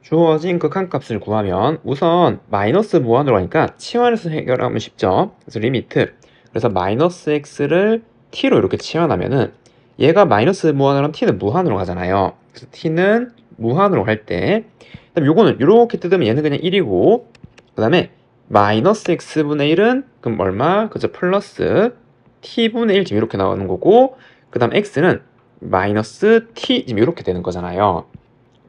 주어진 극한값을 구하면 우선 마이너스 무한으로 하니까 치환해서 해결하면 쉽죠. 그래서 리미트, 그래서 마이너스 x를 t로 이렇게 치환하면은 얘가 마이너스 무한으로 하면 t는 무한으로 가잖아요. 그래서 t는 무한으로 할 때, 그다음에 요거는 이렇게 뜯으면 얘는 그냥 1이고, 그 다음에 마이너스 x분의 1은 그럼 얼마? 그죠? 플러스 t분의 1 지금 이렇게 나오는 거고, 그 다음 x는 마이너스 t 지금 이렇게 되는 거잖아요.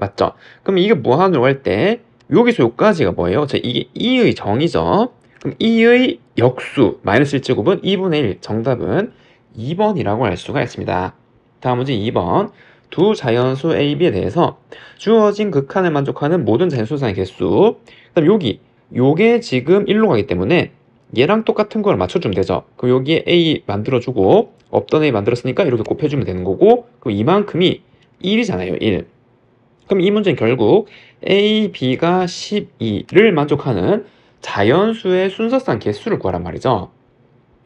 맞죠? 그럼 이게 무한으로 할 때 여기서 여기까지가 뭐예요? 이게 2의 정이죠. 그럼 2의 역수 마이너스 1제곱은 2분의 1. 정답은 2번이라고 할 수가 있습니다. 다음 문제 2번. 두 자연수 A, B에 대해서 주어진 극한을 만족하는 모든 자연수상의 개수. 그다음 요게 지금 1로 가기 때문에 얘랑 똑같은 걸 맞춰주면 되죠. 그럼 여기에 A 만들어주고 없던 A 만들었으니까 이렇게 곱해주면 되는 거고, 그럼 이만큼이 1이잖아요. 1. 그럼 이 문제는 결국 A, B가 12를 만족하는 자연수의 순서상 개수를 구하란 말이죠.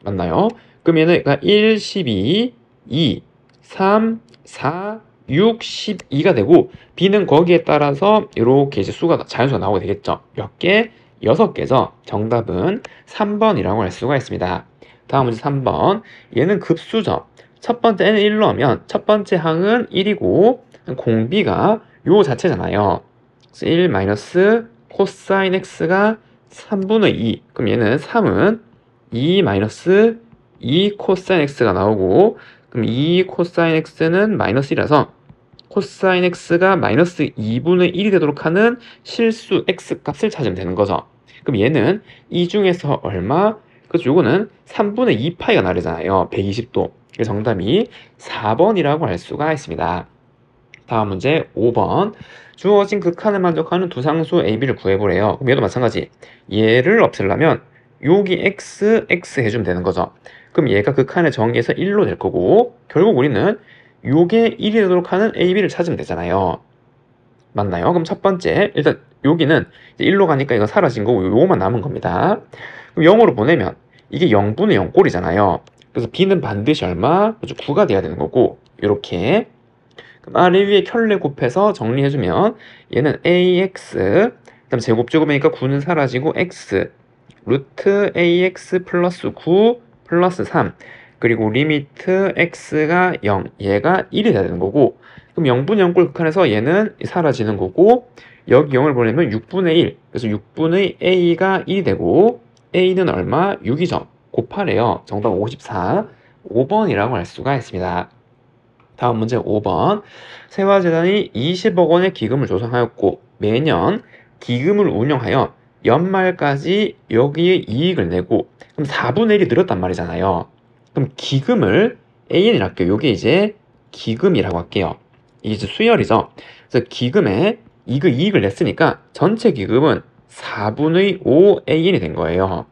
맞나요? 그럼 얘는 1, 12, 2, 3, 4, 6, 12가 되고 B는 거기에 따라서 이렇게 이제 자연수가 나오게 되겠죠. 몇 개? 6개죠. 정답은 3번이라고 할 수가 있습니다. 다음 문제 3번. 얘는 급수죠. 첫 번째 n을 1로 하면 첫 번째 항은 1이고 공비가 요 자체잖아요. 그래서 1 마이너스 코사인 x가 3분의 2. 그럼 얘는 3은 2 마이너스 2 코사인 x가 나오고, 그럼 2 코사인 x는 마이너스 1이라서 코사인 x가 마이너스 2분의 1이 되도록 하는 실수 x 값을 찾으면 되는 거죠. 그럼 얘는 이 중에서 얼마? 그래서 요거는 3분의 2파이가 나르잖아요. 120도. 그래서 정답이 4번이라고 할 수가 있습니다. 다음 문제 5번. 주어진 극한을 만족하는 두 상수 A, B를 구해보래요. 그럼 얘도 마찬가지. 얘를 없애려면 여기 x, x 해주면 되는 거죠. 그럼 얘가 극한의 정의에서 1로 될 거고, 결국 우리는 요게 1이 되도록 하는 A, B를 찾으면 되잖아요. 맞나요? 그럼 첫 번째, 일단 여기는 1로 가니까 이거 사라진 거고 요거만 남은 겁니다. 그럼 0으로 보내면 이게 0분의 0 꼴이잖아요. 그래서 B는 반드시 얼마? 9가 돼야 되는 거고, 이렇게. 그럼 아래 위에 켤레 곱해서 정리해주면 얘는 ax, 그다음 제곱제곱이니까 9는 사라지고 x 루트 ax 플러스 9 플러스 3, 그리고 리미트 x가 0, 얘가 1이 돼야 되는 거고, 그럼 0분의 0꼴 극한에서 얘는 사라지는 거고, 여기 0을 보내면 6분의 1, 그래서 6분의 a가 1이 되고 a는 얼마? 6이죠. 곱하래요. 정답 54, 5번이라고 할 수가 있습니다. 다음 문제 5번. 세화재단이 20억 원의 기금을 조성하였고 매년 기금을 운영하여 연말까지 여기에 이익을 내고, 그럼 4분의 1이 늘었단 말이잖아요. 그럼 기금을 AN이라고 할게요. 이게 이제 기금이라고 할게요. 이게 이제 수열이죠. 그래서 기금에 이익을 냈으니까 전체 기금은 4분의 5 AN이 된 거예요.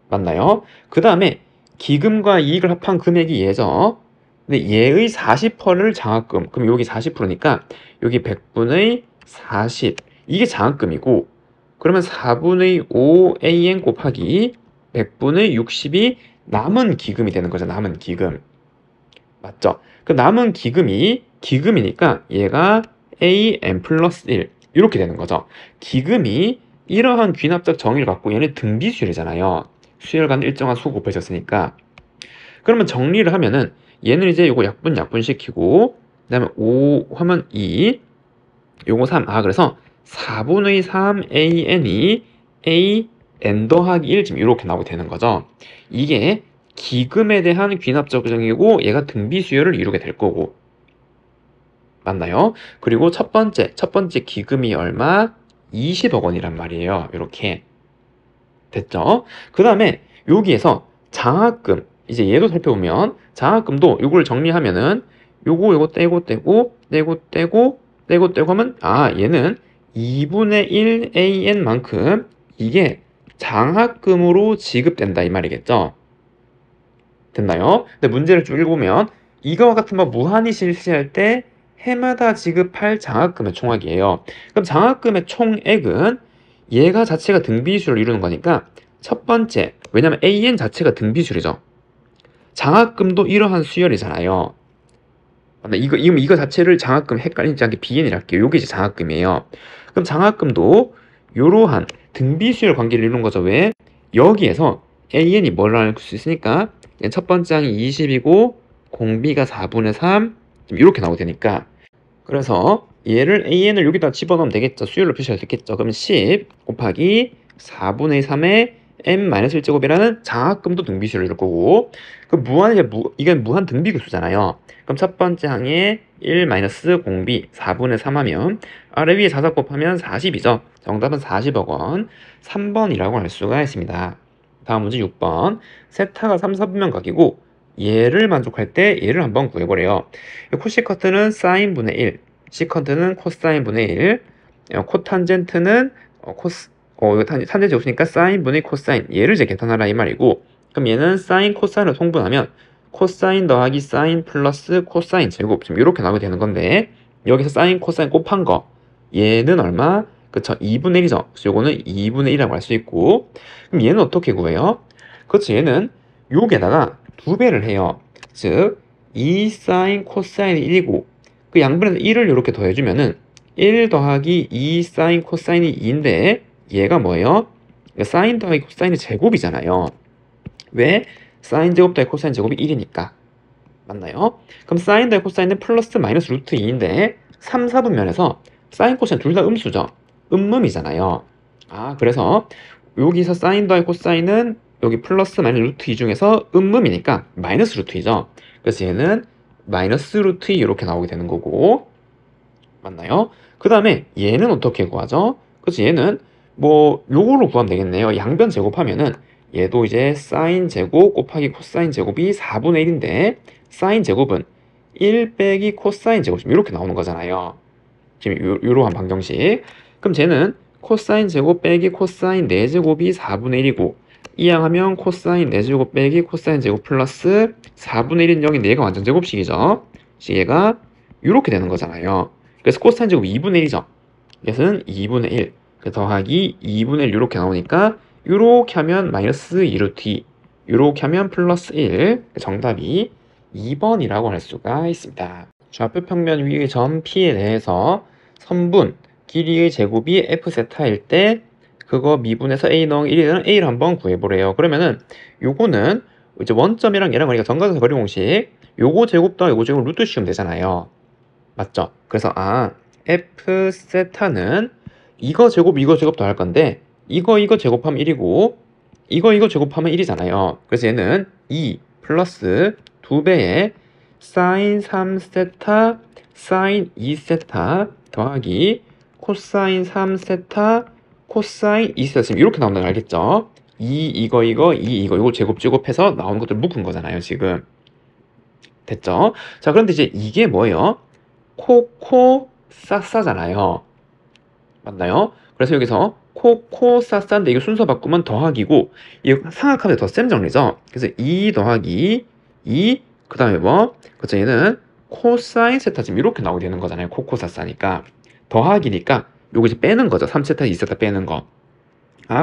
맞나요? 그 다음에 기금과 이익을 합한 금액이 얘죠. 근데 얘의 40%를 장학금. 그럼 여기 40%니까 여기 100분의 40. 이게 장학금이고, 그러면 4분의 5 AN 곱하기 100분의 60이 남은 기금이 되는 거죠. 남은 기금. 맞죠? 그 남은 기금이 기금이니까 얘가 AN 플러스 1. 이렇게 되는 거죠. 기금이 이러한 귀납적 정의를 갖고 얘는 등비수열이잖아요. 수열간 일정한 수 곱해졌으니까. 그러면 정리를 하면은 얘는 이제 요거 약분 시키고, 그 다음에 5 하면 2, 요거 3. 그래서 4분의 3 AN이 AN 더하기 1 지금 이렇게 나오게 되는 거죠. 이게 기금에 대한 귀납적 정의고 얘가 등비수열을 이루게 될 거고. 맞나요? 그리고 첫 번째 기금이 얼마? 20억 원이란 말이에요. 이렇게. 됐죠? 그 다음에 여기에서 장학금, 이제 얘도 살펴보면 장학금도 요걸 정리하면은 요거 떼고 하면 얘는 2분의 1 AN만큼 이게 장학금으로 지급된다 이 말이겠죠? 됐나요? 근데 문제를 쭉 읽으면 이거와 같은 거 무한히 실시할 때 해마다 지급할 장학금의 총액이에요. 그럼 장학금의 총액은 얘가 자체가 등비수를 이루는 거니까 첫 번째, 왜냐면 AN 자체가 등비수이죠. 장학금도 이러한 수열이잖아요. 이거 자체를 장학금 헷갈리지 않게 BN이라 할게요. 요게 이제 장학금이에요. 그럼 장학금도 요러한 등비 수열 관계를 이루는 거죠. 왜? 여기에서 AN이 뭘 알 수 있으니까 첫 번째 항이 20이고 공비가 4분의 3 이렇게 나오게 되니까 그래서 얘를 AN을 여기다 집어넣으면 되겠죠. 수열로 표시할 수 있겠죠. 그럼 10 곱하기 4분의 3의 n-1제곱이라는 장학금도 등비수를 이룰 거고 그 이건 무한 등비급수잖아요. 그럼 첫 번째 항에 1 공비 4분의 3 하면 아래 위에 4사 곱하면 40이죠. 정답은 40억 원. 3번이라고 할 수가 있습니다. 다음 문제 6번. 세타가 3, 4분면 각이고 얘를 만족할 때 얘를 한번 구해보래요. 코시커트는 사인 분의 1, 시컨트는 코사인 분의 1, 코탄젠트는 이거 탄젠트 없으니까 사인 분의 코사인 얘를 이제 계산하라 이 말이고 그럼 얘는 사인 코사인을 통분하면 코사인 더하기 사인 플러스 코사인 제곱 지금 이렇게 나오게 되는 건데 여기서 사인 코사인 곱한 거 얘는 얼마? 그쵸 2분의 1이죠. 그래서 요거는 2분의 1이라고 할 수 있고 그럼 얘는 어떻게 구해요? 그렇죠 얘는 요게다가 2배를 해요. 즉 2 사인 코사인 1이고 그 양변에서 1을 이렇게 더해주면은 1 더하기 2 사인 코사인이 2인데 얘가 뭐예요? 사인 더하기 코사인이 제곱이잖아요. 왜? 사인 제곱 더하기 코사인 제곱이 1이니까. 맞나요? 그럼 사인 더하기 코사인은 플러스 마이너스 루트 2인데 3, 4분면에서 사인 코사인 둘 다 음수죠. 음음이잖아요. 그래서 여기서 사인 더하기 코사인은 여기 플러스 마이너스 루트 2 중에서 음음이니까 마이너스 루트 2죠. 그래서 얘는 마이너스 루트 2 이렇게 나오게 되는 거고 맞나요? 그 다음에 얘는 어떻게 구하죠? 그래서 얘는 뭐 요걸로 구하면 되겠네요. 양변 제곱하면은 얘도 이제 사인 제곱 곱하기 코사인 제곱이 4분의 1인데 사인 제곱은 1 빼기 코사인 제곱 이렇게 나오는 거잖아요. 지금 요러한 방정식. 그럼 쟤는 코사인 제곱 빼기 코사인 4제곱이 4분의 1이고 이항하면 코사인 4제곱 빼기 코사인 제곱 플러스 4분의 1인 여기 4가 완전 제곱식이죠. 얘가 이렇게 되는 거잖아요. 그래서 코사인 제곱 2분의 1이죠. 얘는 2분의 1 더하기 2분의 1 이렇게 나오니까 이렇게 하면 마이너스 2루트 2 이렇게 하면 플러스 1 정답이 2번이라고 할 수가 있습니다. 좌표 평면 위의 점 P에 대해서 선분 길이의 제곱이 F세타일 때 그거 미분해서 A 넣은 1이 되는 A를 한번 구해보래요. 그러면은 요거는 이제 원점이랑 얘랑 그러니까 정각에서 거리 공식 요거 제곱 더하기 요거 제곱 루트 씌우면 되잖아요. 맞죠? 그래서 F세타는 이거 제곱 더할 건데 이거 제곱하면 1이고 이거 제곱하면 1이잖아요. 그래서 얘는 2 플러스 2배의 사인 3세타 사인 2세타 더하기 코사인 3세타 코사인 2세타 지금 이렇게 나온다는 거 알겠죠? 2 이거 이거 제곱해서 나오는 것들 묶은 거잖아요 지금. 됐죠? 자 그런데 이제 이게 뭐예요? 코코싸싸잖아요. 맞나요? 그래서 여기서 코코싸싸인데 이거 순서 바꾸면 더하기고 이거 상악하면 더 셈 정리죠. 그래서 2 더하기 2 그 다음에 뭐? 그렇죠 얘는 코사인 세타 지금 이렇게 나오게 되는 거잖아요. 코코싸싸니까 더하기니까 요거 이제 빼는 거죠. 3세타 2세타 빼는 거.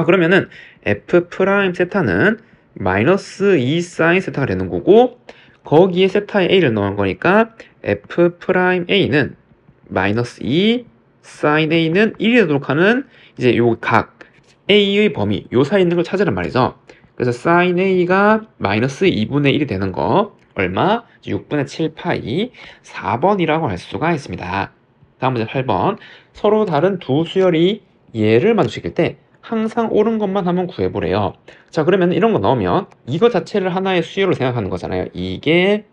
그러면은 F 프라임 세타는 마이너스 2 사인 세타가 되는 거고 거기에 세타에 A를 넣은 거니까 F 프라임 A는 마이너스 2 사인 A는 1이 되도록 하는 이제 요 각 A의 범위 요 사이에 있는 걸 찾으란 말이죠. 그래서 사인 A가 마이너스 2분의 1이 되는 거 얼마? 6분의 7 파이 4번이라고 할 수가 있습니다. 다음 문제 8번 서로 다른 두 수열이 얘를 마주시킬 때 항상 옳은 것만 한번 구해보래요. 자 그러면 이런 거 넣으면 이거 자체를 하나의 수열로 생각하는 거잖아요. 이게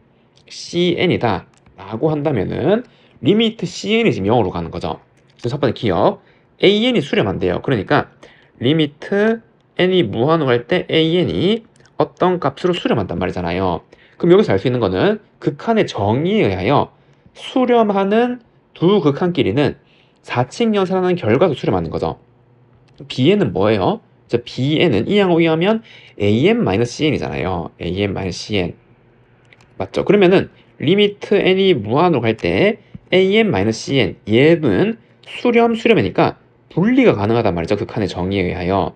CN이다 라고 한다면은 리미트 CN이 지금 0으로 가는 거죠. 그래서 첫 번째 기억 AN이 수렴 안 돼요. 그러니까 리미트 N이 무한으로 할 때 AN이 어떤 값으로 수렴한단 말이잖아요. 그럼 여기서 알 수 있는 거는 극한의 정의에 의하여 수렴하는 두 극한끼리는 4칙 연산하는 결과도 수렴하는 거죠. Bn은 뭐예요? Bn은 이항 오이하면 AN-CN이잖아요. AN-CN 맞죠? 그러면은 리미트 n이 무한으로 갈 때 AN-CN 얘는 수렴이니까 분리가 가능하단 말이죠. 극한의 정의에 의하여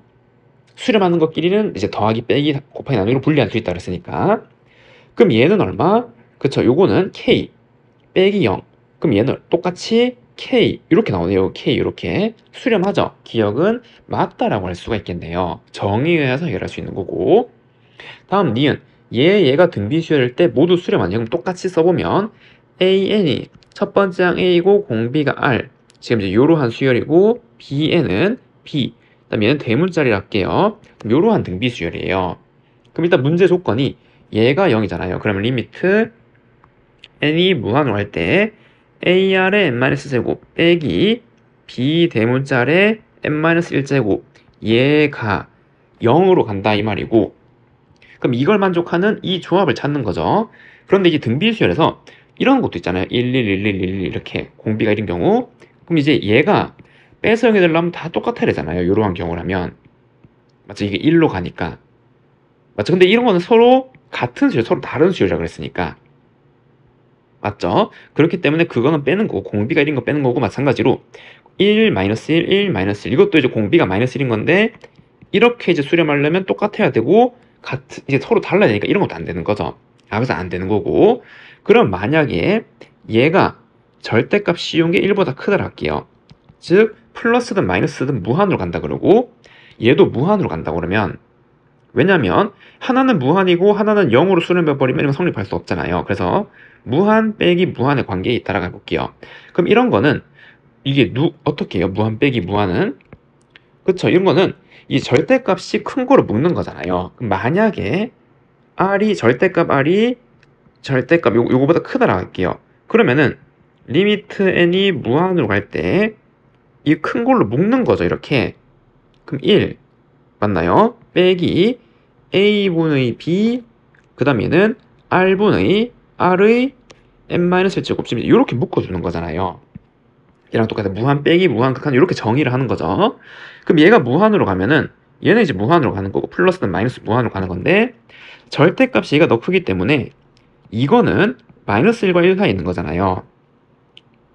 수렴하는 것끼리는 이제 더하기 빼기 곱하기 나누기로 분리할 수 있다 그랬으니까 그럼 얘는 얼마? 그쵸 요거는 K 빼기 0. 그럼 얘는 똑같이 K 이렇게 나오네요. K 이렇게 수렴하죠. 기억은 맞다라고 할 수가 있겠네요. 정의에 의해서 해결할 수 있는 거고. 다음 니은 얘가 등비 수열일 때 모두 수렴하냐. 그럼 똑같이 써보면 AN이 첫 번째 항 A고 공비가 R. 지금 이제 요러한 수열이고 BN은 B. 그다음 얘는 대문자리를 할게요. 요러한 등비 수열이에요. 그럼 일단 문제 조건이 얘가 0이잖아요. 그러면 리미트 n이 무한으로 할 때 AR의 n-제곱 빼기 B 대문자의 n-1제곱 얘가 0으로 간다 이 말이고, 그럼 이걸 만족하는 이 조합을 찾는 거죠. 그런데 이제 등비수열에서 이런 것도 있잖아요. 1, 1, 1, 1, 1 이렇게 공비가 1인 경우. 그럼 이제 얘가 빼서 0이 되려면 다 똑같아야 되잖아요. 이러한 경우라면. 맞죠? 이게 1로 가니까. 맞죠? 근데 이런 거는 서로 같은 수열, 서로 다른 수열이라고 그랬으니까. 맞죠? 그렇기 때문에 그거는 빼는 거고, 공비가 1인 거 빼는 거고, 마찬가지로 1, -1, 1, -1 이것도 이제 공비가 -1인 건데 이렇게 이제 수렴하려면 똑같아야 되고 이제 서로 달라야 되니까 이런 것도 안 되는 거죠. 그래서 안 되는 거고. 그럼 만약에 얘가 절대값 씌운 게 1보다 크다라 할게요. 즉 플러스든 마이너스든 무한으로 간다 그러고 얘도 무한으로 간다 그러면, 왜냐면 하나는 무한이고 하나는 0으로 수렴해버리면 이건 성립할 수 없잖아요. 그래서 무한 빼기 무한의 관계에 있다라고 해볼게요. 그럼 이런 거는 이게 어떻게 해요? 무한 빼기 무한은? 그쵸? 이런 거는 이 절대값이 큰 거로 묶는 거잖아요. 그럼 만약에 절대값 R이 절대값 요거보다 크다라고 할게요. 그러면은 리미트 n이 무한으로 갈 때 이 큰 걸로 묶는 거죠. 이렇게. 그럼 1 맞나요? 빼기 a분의 b 그 다음 얘는 r분의 r의 n-1제곱 이렇게 묶어주는 거잖아요. 얘랑 똑같아. 무한 빼기 무한 극한 이렇게 정의를 하는 거죠. 그럼 얘가 무한으로 가면은 얘는 이제 무한으로 가는 거고 플러스든 마이너스 무한으로 가는 건데, 절대값이 얘가 더 크기 때문에 이거는 -1과 1 사이에 있는 거잖아요.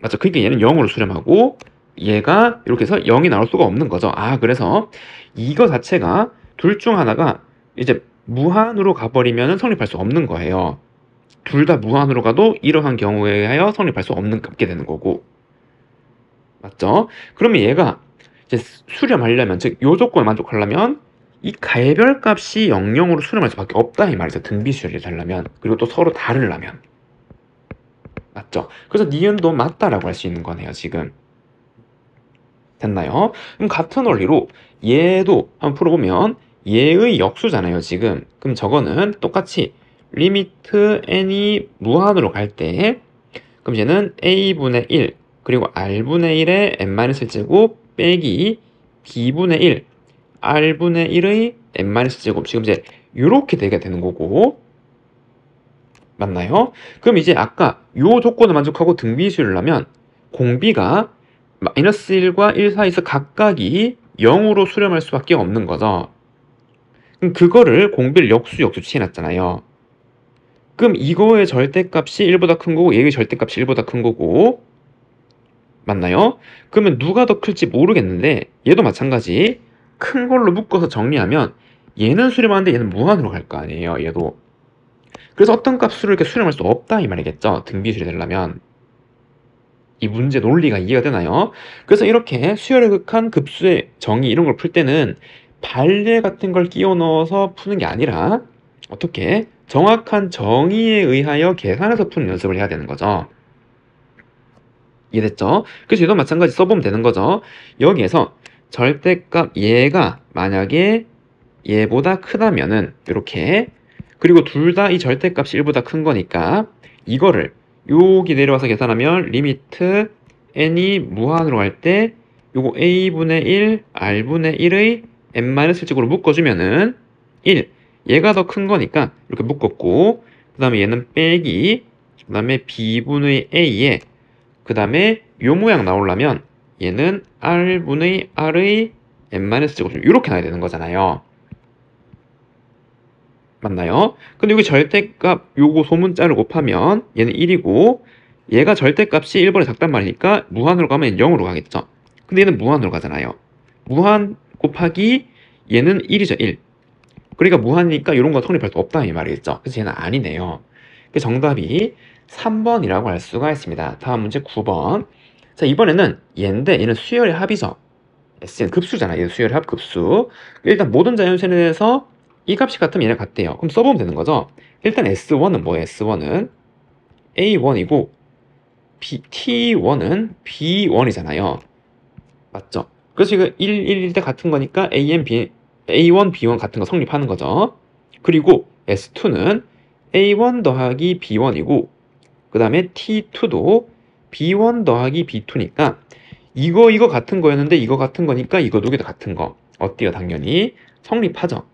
맞죠? 그러니까 얘는 0으로 수렴하고 얘가 이렇게 해서 0이 나올 수가 없는 거죠. 그래서 이거 자체가 둘 중 하나가 이제 무한으로 가버리면 성립할 수 없는 거예요. 둘 다 무한으로 가도 이러한 경우에 하여 성립할 수 없게 되는 거고. 맞죠? 그러면 얘가 이제 수렴하려면, 즉 요 조건을 만족하려면 이 가해별 값이 00으로 수렴할 수밖에 없다 이 말이죠. 등비 수열이 되려면. 그리고 또 서로 다르려면. 맞죠? 그래서 니은도 맞다라고 할 수 있는 거네요. 지금 됐나요? 그럼 같은 원리로 얘도 한번 풀어보면 얘의 역수잖아요. 지금 그럼 저거는 똑같이 리미트 n이 무한으로 갈 때, 그럼 얘는 a분의 1 그리고 r분의 1의 n-1제곱 빼기 b분의 1 r분의 1의 n-제곱 지금 이제 이렇게 되게 되는 거고. 맞나요? 그럼 이제 아까 요 조건을 만족하고 등비수를 하면 공비가 -1과 1 사이에서 각각이 0으로 수렴할 수밖에 없는 거죠. 그럼 그거를 공비를 역수 취해놨잖아요. 그럼 이거의 절대값이 1보다 큰 거고 얘의 절대값이 1보다 큰 거고. 맞나요? 그러면 누가 더 클지 모르겠는데 얘도 마찬가지 큰 걸로 묶어서 정리하면 얘는 수렴하는데 얘는 무한으로 갈 거 아니에요. 얘도. 그래서 어떤 값으로 이렇게 수렴할 수 없다 이 말이겠죠. 등비수열이 되려면. 이 문제 논리가 이해가 되나요? 그래서 이렇게 수열에 극한 급수의 정의 이런 걸 풀 때는 발례 같은 걸 끼워 넣어서 푸는 게 아니라 어떻게 정확한 정의에 의하여 계산해서 푸는 연습을 해야 되는 거죠. 이해됐죠? 그래서 얘도 마찬가지 써보면 되는 거죠. 여기에서 절대값 얘가 만약에 얘보다 크다면은 이렇게, 그리고 둘 다 이 절대값이 1보다 큰 거니까 이거를 여기 내려와서 계산하면 리미트 n이 무한으로 갈 때 요거 a분의 1 r분의 1의 n-1제곱으로 묶어주면은 1 얘가 더 큰 거니까 이렇게 묶었고, 그 다음에 얘는 빼기, 그 다음에 b분의 a에 그 다음에 요 모양 나오려면 얘는 r분의 r의 n-제곱 이렇게 나와야 되는 거잖아요. 맞나요? 근데 여기 절대값 요거 소문자를 곱하면 얘는 1이고 얘가 절대값이 1보다 작단 말이니까 무한으로 가면 0으로 가겠죠. 근데 얘는 무한으로 가잖아요. 무한 곱하기 얘는 1이죠. 1. 그러니까 무한이니까 이런 거 성립할 수 없다 이 말이겠죠. 그래서 얘는 아니네요. 그 정답이 3번이라고 할 수가 있습니다. 다음 문제 9번. 자, 이번에는 얘인데 얘는 수열의 합이죠. S는 급수잖아. 얘 수열의 합 급수. 일단 모든 자연수에 대해서 이 값이 같으면 얘네 같대요. 그럼 써보면 되는 거죠. 일단 S1은 뭐예요? S1은 A1이고 T1은 B1이잖아요. 맞죠? 그래서 이거 1, 1일 때 같은 거니까 A1, B1 같은 거 성립하는 거죠. 그리고 S2는 A1 더하기 B1이고 그 다음에 T2도 B1 더하기 B2니까 이거 같은 거였는데 이거 같은 거니까 이거 두 개 다 같은 거. 어때요? 당연히 성립하죠.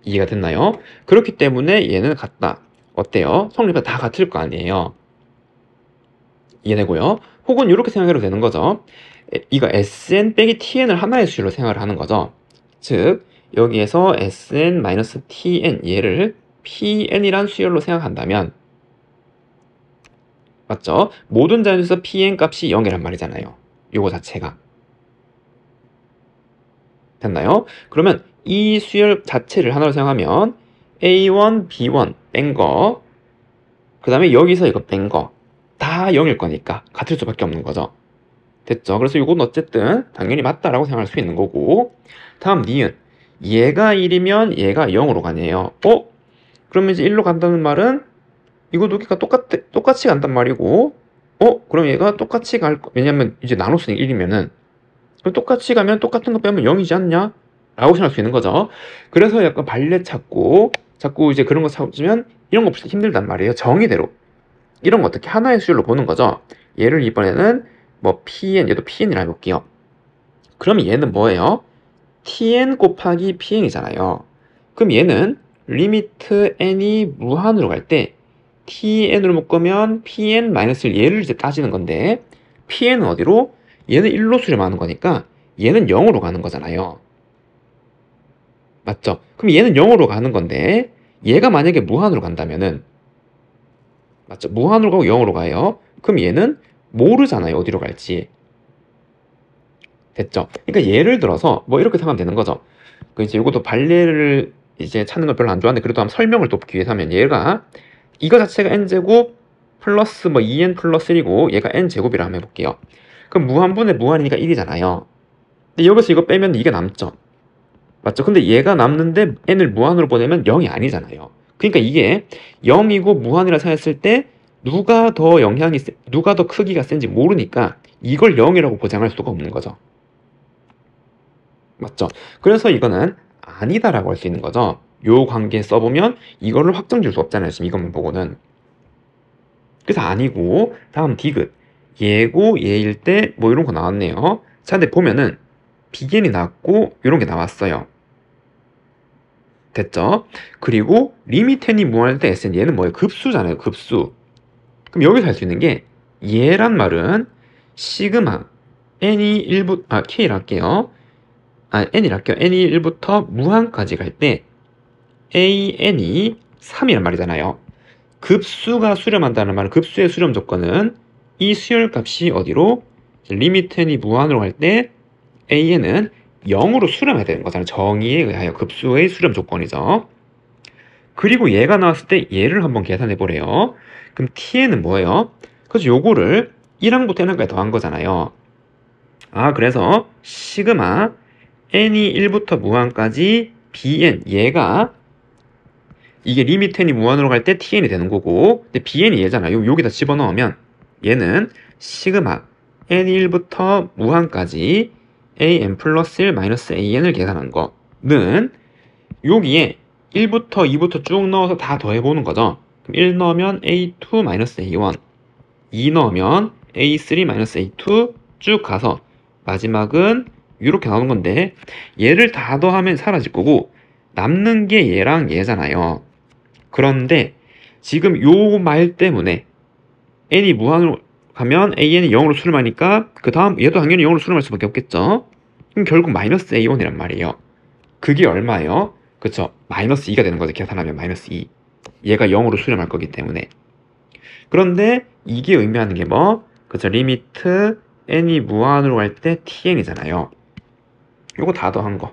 이해가 됐나요? 그렇기 때문에 얘는 같다. 어때요? 성립은 다 같을 거 아니에요. 이해되고요. 혹은 이렇게 생각해도 되는 거죠. 이거 Sn 빼기 Tn을 하나의 수열로 생각을 하는 거죠. 즉 여기에서 Sn-Tn 얘를 Pn이란 수열로 생각한다면 맞죠? 모든 자연수에서 Pn 값이 0이란 말이잖아요. 요거 자체가. 됐나요? 그러면 이 수열 자체를 하나로 생각하면 A1, B1 뺀 거, 그 다음에 여기서 이거 뺀 거, 다 0일 거니까 같을 수밖에 없는 거죠. 됐죠? 그래서 이건 어쨌든 당연히 맞다라고 생각할 수 있는 거고. 다음 니은. 얘가 1이면 얘가 0으로 가네요. 그러면 이제 1로 간다는 말은 이거 두 개가 똑같이 간단 말이고, 그럼 얘가 똑같이 왜냐면 이제 나눴으니까 1이면은, 그럼 똑같이 가면 똑같은 거 빼면 0이지 않냐? 라고 생각할 수 있는 거죠. 그래서 약간 발레 찾고, 자꾸 이제 그런 거 찾으면 이런 거 힘들단 말이에요. 정의대로. 이런 거 어떻게 하나의 수열로 보는 거죠. 얘를 이번에는 뭐 Pn, 얘도 Pn이라 해볼게요. 그럼 얘는 뭐예요? Tn 곱하기 Pn이잖아요. 그럼 얘는 리미트 n이 무한으로 갈 때 Tn으로 묶으면 Pn-1 얘를 이제 따지는 건데 Pn은 어디로? 얘는 1로 수렴하는 거니까 얘는 0으로 가는 거잖아요. 맞죠? 그럼 얘는 0으로 가는 건데 얘가 만약에 무한으로 간다면은 맞죠? 무한으로 가고 0으로 가요. 그럼 얘는 모르잖아요. 어디로 갈지. 됐죠? 그러니까 예를 들어서 뭐 이렇게 생각하면 되는 거죠. 그 이제 이것도 발레를 이제 찾는 걸 별로 안 좋아하는데 그래도 한번 설명을 돕기 위해서 하면 얘가 이거 자체가 n제곱 플러스 뭐 2n 플러스 1이고 얘가 n제곱이라 한번 해볼게요. 그럼 무한분의 무한이니까 1이잖아요. 근데 여기서 이거 빼면 이게 남죠. 맞죠? 근데 얘가 남는데 n을 무한으로 보내면 0이 아니잖아요. 그러니까 이게 0이고 무한이라 생각했을 때 누가 더 누가 더 크기가 센지 모르니까 이걸 0이라고 보장할 수가 없는 거죠. 맞죠? 그래서 이거는 아니다라고 할 수 있는 거죠. 요 관계 써보면 이거를 확정 지을 수 없잖아요. 지금 이것만 보고는. 그래서 아니고 다음 디귿. 얘고 얘일 때 뭐 이런 거 나왔네요. 자, 근데 보면은 비견이 나왔고 이런 게 나왔어요. 됐죠? 그리고 리미트 n이 무한할 때 Sn 얘는 뭐예요? 급수잖아요. 급수. 그럼 여기서 할 수 있는 게 얘란 말은 시그마 n이 1부 K를 할게요. n이라 할게요. n이 1부터 무한까지 갈 때 an이 3이란 말이잖아요. 급수가 수렴한다는 말은 급수의 수렴 조건은 이 수열값이 어디로? 리미트 n이 무한으로 갈 때 an은 0으로 수렴해야 되는 거잖아요. 정의에 의하여 급수의 수렴 조건이죠. 그리고 얘가 나왔을 때 얘를 한번 계산해 보래요. 그럼 tn은 뭐예요? 그래서 요거를 1항부터 n항까지 더한 거잖아요. 그래서 시그마 n이 1부터 무한까지 bn 얘가 이게 리미트 n이 무한으로 갈 때 tn이 되는 거고 근데 bn이 얘잖아요. 여기다 집어넣으면 얘는 시그마 n이 1부터 무한까지 an 플러스 1 마이너스 an을 계산한 거는 여기에 1부터 2부터 쭉 넣어서 다 더해보는 거죠. 그럼 1 넣으면 a2 마이너스 a1 2 넣으면 a3 마이너스 a2 쭉 가서 마지막은 이렇게 나오는 건데 얘를 다 더하면 사라질 거고 남는 게 얘랑 얘잖아요. 그런데 지금 요 말 때문에 n이 무한으로 가면 an이 0으로 수렴하니까 그 다음 얘도 당연히 0으로 수렴할 수밖에 없겠죠. 그럼 결국 마이너스 a1이란 말이에요. 그게 얼마예요? 그쵸? 마이너스 2가 되는 거죠. 계산하면 마이너스 2. 얘가 0으로 수렴할 거기 때문에. 그런데 이게 의미하는 게 뭐? 그쵸? 리미트 n이 무한으로 갈 때 tn이잖아요. 요거 다 더한 거.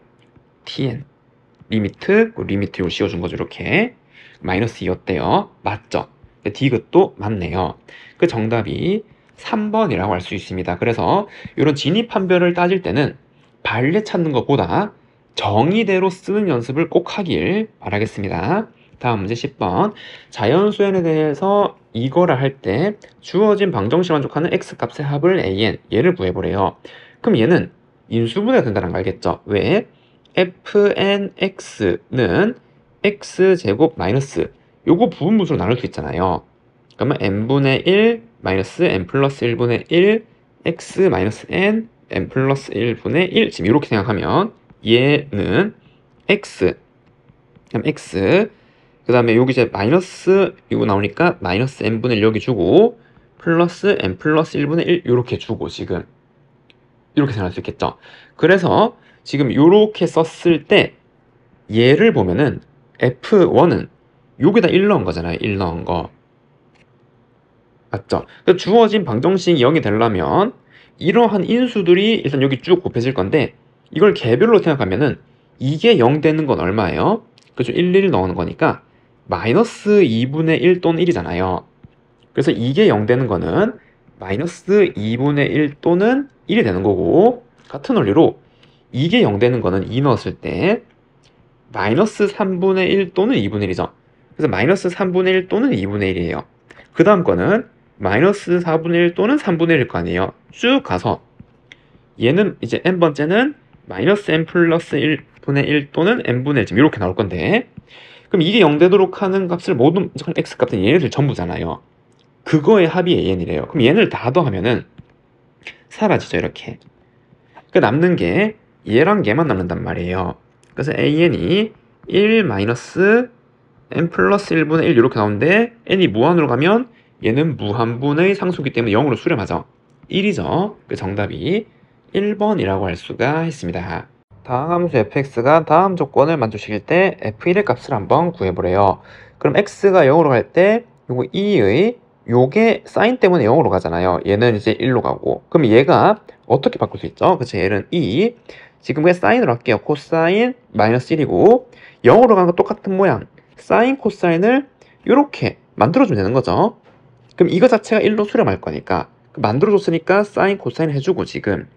tn. 리미트, 리미트 요 씌워준 거죠. 이렇게. 마이너스 2 어때요? 맞죠? 디귿도 맞네요. 그 정답이 3번이라고 할 수 있습니다. 그래서 이런 진입 판별을 따질 때는 발레 찾는 것보다 정의대로 쓰는 연습을 꼭 하길 바라겠습니다. 다음 문제 10번. 자연수연에 대해서 이거를 할 때 주어진 방정식을 만족하는 x값의 합을 an, 얘를 구해보래요. 그럼 얘는 인수분해가 된다는 거 알겠죠? 왜? fnx는 x제곱 마이너스 요거 부분분수로 나눌 수 있잖아요. 그러면 n분의 1 마이너스 n 플러스 1분의 1 x 마이너스 n n 플러스 1분의 1 지금 이렇게 생각하면 얘는 x 그럼 x 그 다음에 여기 이제 마이너스 이거 나오니까 마이너스 n분의 1 여기 주고 플러스 n 플러스 1분의 1 이렇게 주고 지금 이렇게 생각할 수 있겠죠. 그래서 지금 이렇게 썼을 때 얘를 보면은 f1은 여기다 1 넣은 거잖아요. 1 넣은 거 맞죠? 그러니까 주어진 방정식이 0이 되려면 이러한 인수들이 일단 여기 쭉 곱해질 건데 이걸 개별로 생각하면은 이게 0 되는 건 얼마예요? 그죠? 1, 1 넣는 거니까 마이너스 2분의 1 또는 1이잖아요. 그래서 이게 0 되는 거는 마이너스 2분의 1 또는 1이 되는 거고 같은 원리로 이게 0 되는 거는 2 넣었을 때 마이너스 3분의 1 또는 2분의 1이죠. 그래서 마이너스 3분의 1 또는 2분의 1이에요. 그 다음 거는 마이너스 4분의 1 또는 3분의 1일 거 아니에요. 쭉 가서 얘는 이제 n번째는 마이너스 n 플러스 1분의 1 또는 n분의 1 지금 이렇게 나올 건데 그럼 이게 0 되도록 하는 값을 모두 x 값은 얘네들 전부잖아요. 그거의 합이 an이래요. 그럼 얘를 다 더하면은 사라지죠 이렇게. 그 남는 게 얘랑 얘만 남는단 말이에요. 그래서 an이 1 마이너스 n 플러스 1분의 1 이렇게 나오는데 n이 무한으로 가면 얘는 무한분의 상수기 때문에 0으로 수렴하죠. 1이죠. 그 정답이 1번이라고 할 수가 있습니다. 다음 함수 fx가 다음 조건을 만족시킬 때 f1의 값을 한번 구해보래요. 그럼 x가 0으로 갈 때 요거 2의 요게 사인 때문에 0으로 가잖아요. 얘는 이제 1로 가고 그럼 얘가 어떻게 바꿀 수 있죠? 그쵸? 얘는 2 지금 그냥 사인으로 할게요. 코사인 마이너스 1이고 0으로 가는 거 똑같은 모양 사인 코사인을 이렇게 만들어주면 되는 거죠. 그럼 이거 자체가 1로 수렴할 거니까 만들어줬으니까 사인 코사인 해주고 지금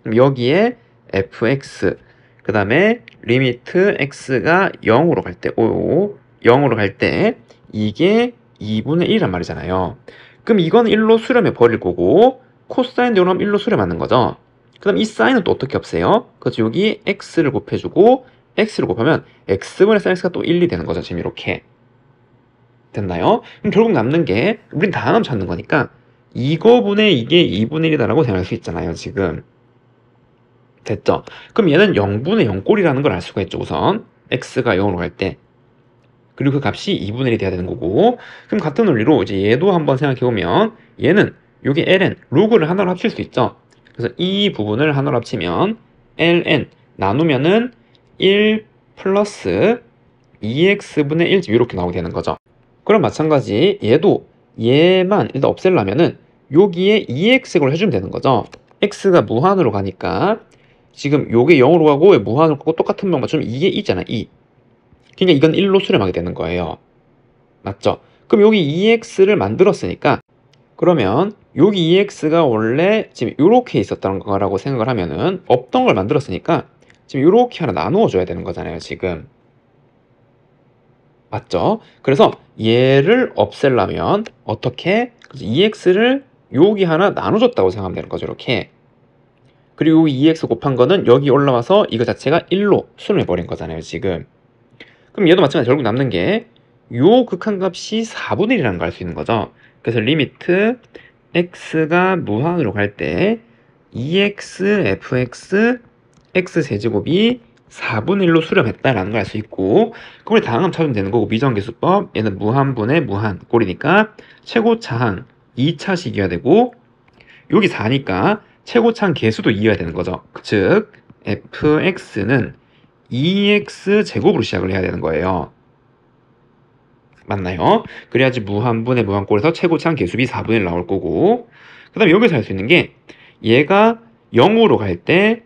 그럼 여기에 fx 그 다음에 리미트 x가 0으로 갈 때 0으로 갈 때 이게 2분의 1이란 말이잖아요. 그럼 이건 1로 수렴해 버릴 거고 코사인 대우하면 1로 수렴하는 거죠. 그 다음 이 사인은 또 어떻게 없애요? 그래서 여기 x를 곱해주고 x를 곱하면 x분의 sin x가 또 1이 되는 거죠. 지금 이렇게 됐나요? 그럼 결국 남는 게 우린 다음 찾는 거니까 이거분의 이게 2분의 1이다라고 생각할 수 있잖아요. 지금 됐죠? 그럼 얘는 0분의 0꼴이라는 걸 알 수가 있죠. 우선 x가 0으로 갈 때 그리고 그 값이 2분의 1이 돼야 되는 거고 그럼 같은 논리로 이제 얘도 한번 생각해보면 얘는 여기 ln 로그를 하나로 합칠 수 있죠. 그래서 이 부분을 하나로 합치면 ln 나누면은 1 플러스 2x분의 1 이렇게 나오게 되는 거죠. 그럼 마찬가지 얘도 얘만 일단 없애려면은 여기에 2x를 해주면 되는 거죠. x가 무한으로 가니까 지금 요게 0으로 가고 무한으로 가고 똑같은 명 맞추면 이게 2잖아 2. 그러니까 이건 1로 수렴하게 되는 거예요. 맞죠? 그럼 여기 2x를 만들었으니까 그러면 여기 2x가 원래 지금 이렇게 있었던 거라고 생각을 하면은 없던 걸 만들었으니까 지금 이렇게 하나 나누어 줘야 되는 거잖아요. 지금 맞죠? 그래서 얘를 없애려면 어떻게 2x를 여기 하나 나눠줬다고 생각하면 되는 거죠. 이렇게 그리고 2x 곱한 거는 여기 올라와서 이거 자체가 1로 수렴해버린 거잖아요. 지금 그럼 얘도 마찬가지로 결국 남는 게 요 극한값이 4분의 1이라는 걸 알 수 있는 거죠. 그래서 리미트 x가 무한으로 갈 때 2x fx x제곱이 4분의 1로 수렴했다라는 걸 알 수 있고 그걸 다음 찾으면 되는 거고 미정계수법 얘는 무한분의 무한 꼴이니까 최고차항 2차식이어야 되고 여기 4니까 최고차항 계수도 2여야 되는 거죠. 즉 fx는 2x 제곱으로 시작을 해야 되는 거예요. 맞나요? 그래야지 무한분의 무한꼴에서 최고차항 계수비 4분의 1 나올 거고 그 다음에 여기서 할 수 있는 게 얘가 0으로 갈 때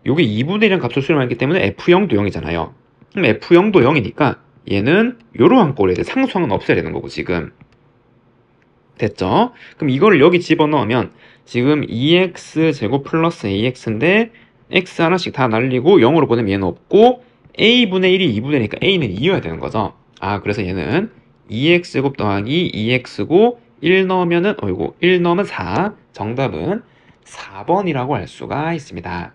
여기 2분의 1이라는 값을 수렴하기 때문에 f0도 0이잖아요. 그럼 f0도 0이니까 얘는 요러한 꼴에 상수항은 없애야 되는 거고 지금 됐죠? 그럼 이거를 여기 집어넣으면 지금 2x제곱 플러스 ax인데 x 하나씩 다 날리고 0으로 보내면 얘는 없고 a분의 1이 2분의니까 a는 2여야 되는 거죠. 아, 그래서 얘는 2x제곱 더하기 2x고 1 넣으면은 어이구 1 넣으면 4. 정답은 4번이라고 할 수가 있습니다.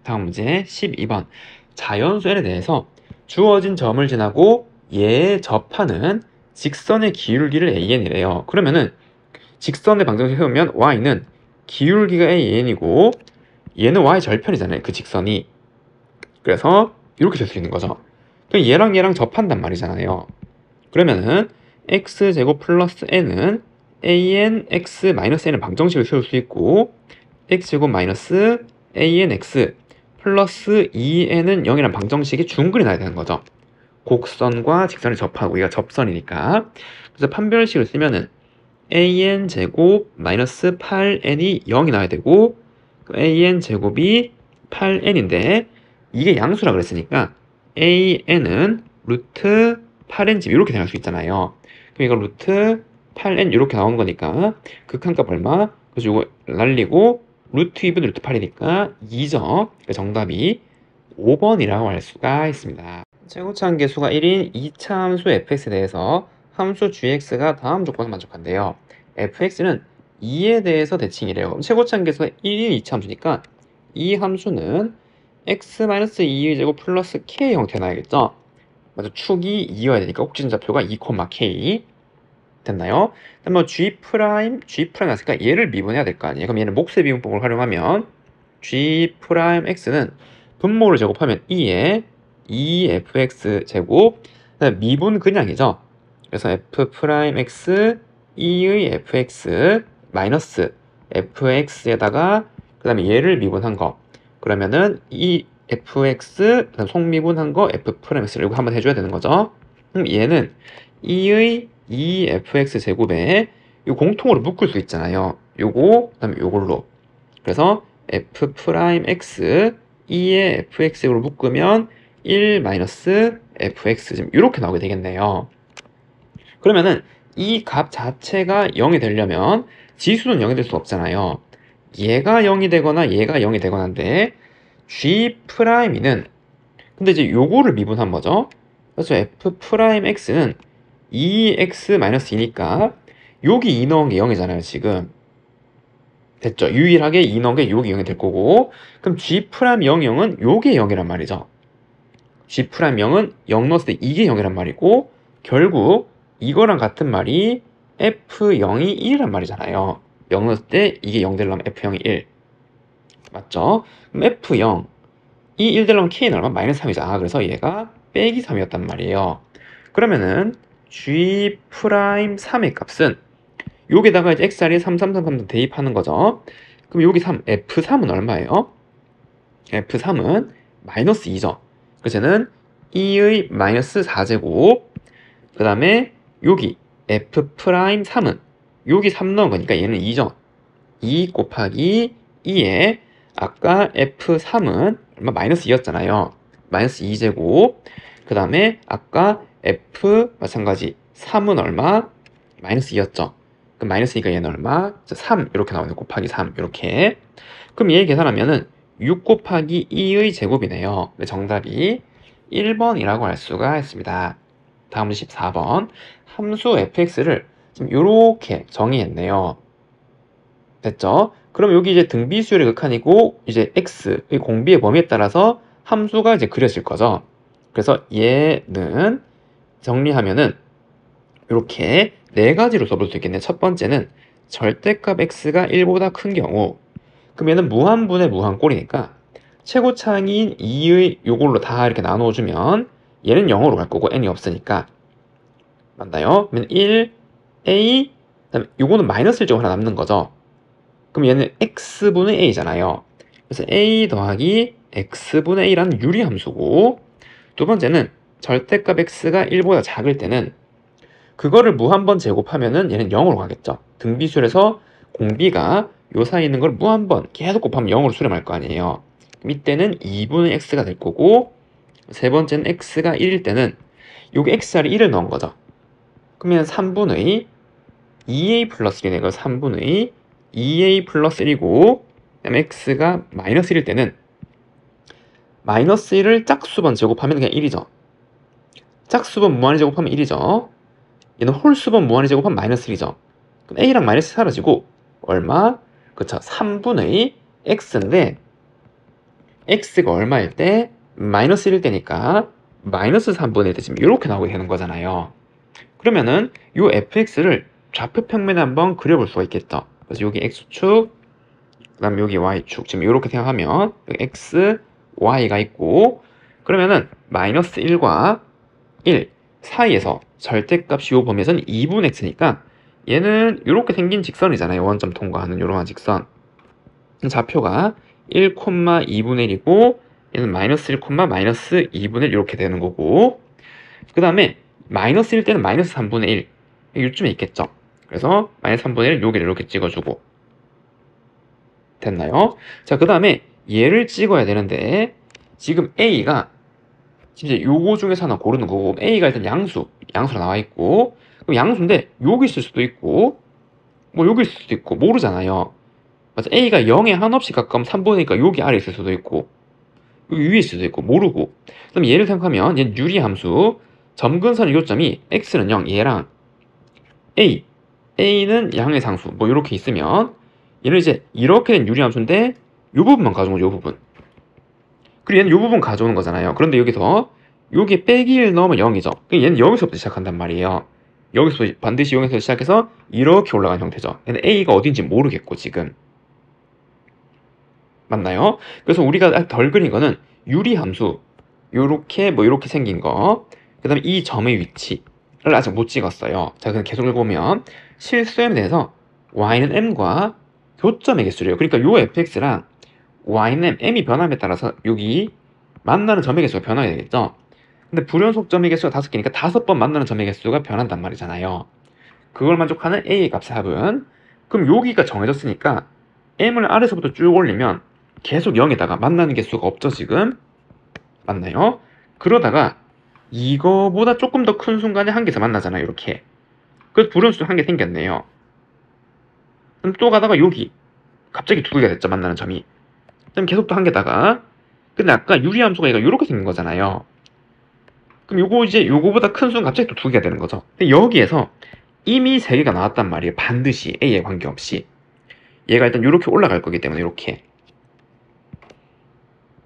다음 문제 12번. 자연수 n에 대해서 주어진 점을 지나고 얘에 접하는 직선의 기울기를 an이래요. 그러면은 직선의 방정식 세우면 y는 기울기가 an이고 얘는 y 절편이잖아요. 그 직선이. 그래서 이렇게 될 수 있는 거죠. 그럼 얘랑 얘랑 접한단 말이잖아요. 그러면은 x제곱 플러스 n은 an x 마이너스 n의 방정식을 세울 수 있고 x제곱 마이너스 an x 플러스 2n은 0이란 방정식이 중근이 나야 되는 거죠. 곡선과 직선이 접하고 얘가 접선이니까. 그래서 판별식을 쓰면은 an 제곱 마이너스 8n이 0이 나와야 되고 an 제곱이 8n인데 이게 양수라 그랬으니까 an은 루트 8n집 이렇게 생각할 수 있잖아요. 그럼 이거 루트 8n 이렇게 나오는 거니까 극한값 얼마? 그래서 이거 날리고 루트 2분의 루트 8이니까 2죠. 정답이 5번이라고 할 수가 있습니다. 최고차 함계수가 1인 2차 함수 fx에 대해서 함수 gx가 다음 조건을 만족한대요. fx는 2에 대해서 대칭이래요. 그럼 최고차 함계수가 1인 2차 함수니까 이 함수는 x-2의 제곱 플러스 k 형태로 나야겠죠? 맞아, 축이 2여야 되니까 꼭지점좌표가 2, k 됐나요? 그다음 뭐 g' 났으니까 얘를 미분해야 될 거 아니에요. 그럼 얘는 몫의 미분법을 활용하면 g'x는 분모를 제곱하면 2에 2fx 제곱 미분 그냥이죠. 그래서 f'x 2의 fx 마이너스 fx에다가 그 다음에 얘를 미분한 거 그러면은 이 fx 그다음 속미분한 거 f'x를 이거 한번 해줘야 되는 거죠. 그럼 얘는 2의 2fx 제곱에 이 공통으로 묶을 수 있잖아요. 요거 그다음에 요걸로 그래서 f'x 2의 fx로 묶으면 1 마이너스 fx 지금 이렇게 나오게 되겠네요. 그러면은 이 값 자체가 0이 되려면 지수는 0이 될 수 없잖아요. 얘가 0이 되거나 얘가 0이 되거나인데 G'는 근데 이제 요거를 미분한 거죠. 그래서 F'X는 2x-2니까 여기 2 넣은 게 0이잖아요 지금. 됐죠? 유일하게 2 넣은 게 요게 0이 될 거고 그럼 G'0,0은 요게 0이란 말이죠. G'0은 0 넣었을 때 이게 0이란 말이고 결국 이거랑 같은 말이 F0이 1이란 말이잖아요. 0 넣었을 때 이게 0 되려면 F0이 1 맞죠? 그럼 F0 이 1 되려면 K는 얼마? 마이너스 3이죠. 아, 그래서 얘가 빼기 3이었단 말이에요. 그러면은 G'3의 값은 여기다가 이제 x 자리에 3, 3, 3, 3 대입하는 거죠. 그럼 여기 3, F3은 얼마예요? F3은 마이너스 2죠. 그래서 쟤는 2의 마이너스 4제곱 그 다음에 여기 F'3은 여기 3 넣은 거니까 얘는 2죠. 2 곱하기 2에 아까 F3은 얼마? 마이너스 2였잖아요. 마이너스 2제곱 그 다음에 아까 F 마찬가지 3은 얼마? 마이너스 2였죠. 그럼 마이너스 2가 얘는 얼마? 3 이렇게 나오네요. 곱하기 3 이렇게. 그럼 얘 계산하면은 6 곱하기 2의 제곱이네요. 네, 정답이 1번이라고 할 수가 있습니다. 다음 14번. 함수 fx를 지금 이렇게 정의했네요. 됐죠? 그럼 여기 이제 등비수열의 극한이고 이제 x의 공비의 범위에 따라서 함수가 이제 그려질 거죠. 그래서 얘는 정리하면은 이렇게 네 가지로 써볼 수 있겠네요. 첫 번째는 절대값 x가 1보다 큰 경우 그럼 얘는 무한분의 무한꼴이니까 최고차항인 2의 요걸로 다 이렇게 나눠주면 얘는 0으로 갈 거고 n이 없으니까 맞나요? 그러면 1, a 그다음에 요거는 마이너스 1제곱 하나 남는 거죠. 그럼 얘는 x분의 a잖아요. 그래서 a 더하기 x분의 a라는 유리함수고 두 번째는 절대값 x가 1보다 작을 때는 그거를 무한번 제곱하면은 얘는 0으로 가겠죠. 등비수열에서 공비가 요 사이에 있는 걸 무한번 계속 곱하면 0으로 수렴할 거 아니에요. 그럼 이때는 2분의 x가 될 거고 세 번째는 x가 1일 때는 여기 x자리 1을 넣은 거죠. 그러면 3분의 2a 플러스 1이네. 그 3분의 2a 플러스 1이고, 그다음에 x가 마이너스 1일 때는 마이너스 1을 짝수번 제곱하면 그냥 1이죠. 짝수번 무한히 제곱하면 1이죠. 얘는 홀수번 무한히 제곱하면 마이너스 1이죠. 그럼 a랑 마이너스 사라지고 얼마? 그쵸, 3분의 x인데 x가 얼마일 때? 마이너스 1일 때니까 마이너스 3분의 1일 때 지금 이렇게 나오게 되는 거잖아요. 그러면은 요 fx를 좌표 평면에 한번 그려볼 수가 있겠죠. 그래서 여기 x축, 그 다음에 여기 y축, 지금 이렇게 생각하면 여기 x, y가 있고, 그러면은 마이너스 1과 1 사이에서 절대값이 요 범위에서는 2분 x니까 얘는 이렇게 생긴 직선이잖아요. 원점 통과하는 이러한 직선. 좌표가 1, 2분의 1이고 얘는 마이너스 1, 마이너스 2분의 1 이렇게 되는 거고, 그 다음에 마이너스 1 때는 마이너스 3분의 1 이쯤에 있겠죠. 그래서 마이너스 3분의 1 여기를 이렇게 찍어주고 됐나요? 자, 그 다음에 얘를 찍어야 되는데 지금 a가 진짜 요거 중에서 하나 고르는 거고, a가 일단 양수로 나와 있고, 그럼 양수인데 여기 있을 수도 있고 뭐 여기 있을 수도 있고 모르잖아요. 맞아, a가 0에 한없이 가까우면 3분의 1이니까 여기 아래 있을 수도 있고 여기 위에 있을 수도 있고 모르고, 그럼 얘를 생각하면 얘는 유리함수, 점근선의 요점이 x는 0, 얘랑 a는 양의 상수 뭐 이렇게 있으면 얘는 이제 이렇게 된 유리함수인데 요 부분만 가져온 거죠. 요 부분. 그리고 얘는 요 부분 가져오는 거잖아요. 그런데 여기서 여기 빼기 1 넣으면 0이죠. 얘는 여기서부터 시작한단 말이에요. 여기서 반드시 여기서 시작해서 이렇게 올라가는 형태죠. 근데 a가 어딘지 모르겠고 지금. 맞나요? 그래서 우리가 덜 그린 거는 유리함수 요렇게 뭐 요렇게 생긴 거, 그 다음에 이 점의 위치를 아직 못 찍었어요. 자, 그럼 계속 읽어보면 실수에 대해서 y는 m과 교점의 개수래요. 그러니까 요 fx랑 y는 m이 변함에 따라서 여기 만나는 점의 개수가 변하게 되겠죠. 근데 불연속 점의 개수가 5개니까 5번 만나는 점의 개수가 변한단 말이잖아요. 그걸 만족하는 a의 값의 합은, 그럼 여기가 정해졌으니까 m을 아래서부터 쭉 올리면 계속 0에다가 만나는 개수가 없죠 지금. 맞나요? 그러다가 이거보다 조금 더 큰 순간에 한 개에서 만나잖아요 이렇게. 그래서 불연수도 한 개 생겼네요. 그럼 또 가다가 여기 갑자기 2개가 됐죠 만나는 점이. 그럼 계속 또 한 개다가, 근데 아까 유리함수가 얘가 이렇게 생긴 거잖아요. 그럼 요거 이제 요거보다 큰 수는 갑자기 또 2개가 되는 거죠. 근데 여기에서 이미 3개가 나왔단 말이에요. 반드시 a에 관계없이. 얘가 일단 이렇게 올라갈 거기 때문에 이렇게.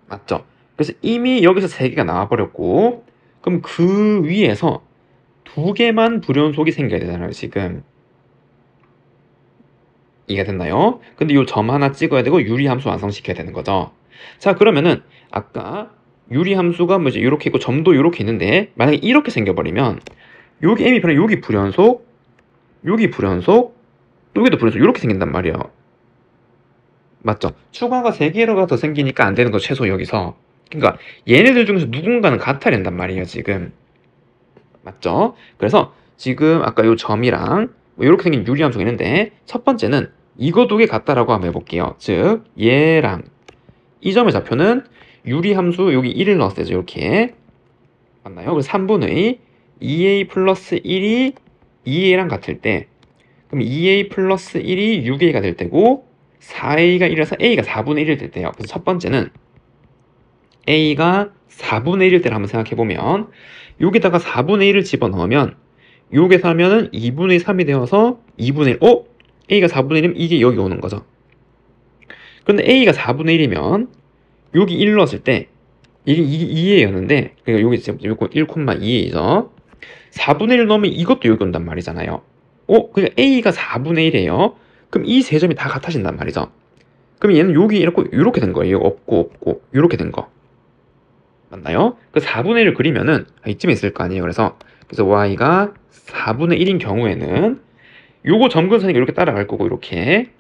맞죠? 그래서 이미 여기서 3개가 나와버렸고, 그럼 그 위에서 2개만 불연속이 생겨야 되잖아요 지금. 이해가 됐나요? 근데 요 점 하나 찍어야 되고 유리함수 완성시켜야 되는 거죠. 자, 그러면은 아까 유리함수가 뭐 이제 이렇게 있고 점도 이렇게 있는데 만약에 이렇게 생겨버리면 여기 m이 변해, 여기 불연속, 여기 불연속, 여기도 불연속 이렇게 생긴단 말이에요. 맞죠? 추가가 3개로가 더 생기니까 안 되는 거 최소 여기서. 그러니까 얘네들 중에서 누군가는 같아야 된단 말이에요 지금. 맞죠? 그래서 지금 아까 요 점이랑 뭐 이렇게 생긴 유리함수가 있는데 첫 번째는 이거 2개 같다라고 한번 해볼게요. 즉 얘랑 이 점의 좌표는 유리함수 여기 1을 넣었어요. 이렇게. 맞나요? 그래서 3분의 2a 플러스 1이 2a랑 같을 때, 그럼 2a 플러스 1이 6a가 될 때고 4a가 1이라서 a가 4분의 1일 때요. 그래서 첫 번째는 a가 4분의 1일 때를 한번 생각해보면 여기다가 4분의 1을 집어넣으면 요게서 하면은 2분의 3이 되어서 2분의 1, a가 4분의 1이면 이게 여기 오는 거죠. 그런데 a가 4분의 1이면 여기 1 넣었을 때 이게 2a였는데, 그러니까 여기 지금 1,2a죠. 4분의 1 넣으면 이것도 여기 온단 말이잖아요. 그러니까 a가 4분의 1이에요. 그럼 이 세 점이 다 같아진단 말이죠. 그럼 얘는 여기 이렇게 된 거예요. 없고 이렇게 된 거. 맞나요? 그 4분의 1을 그리면은 이쯤에 있을 거 아니에요. 그래서 y가 4분의 1인 경우에는 요거 점근선이 이렇게 따라갈 거고 이렇게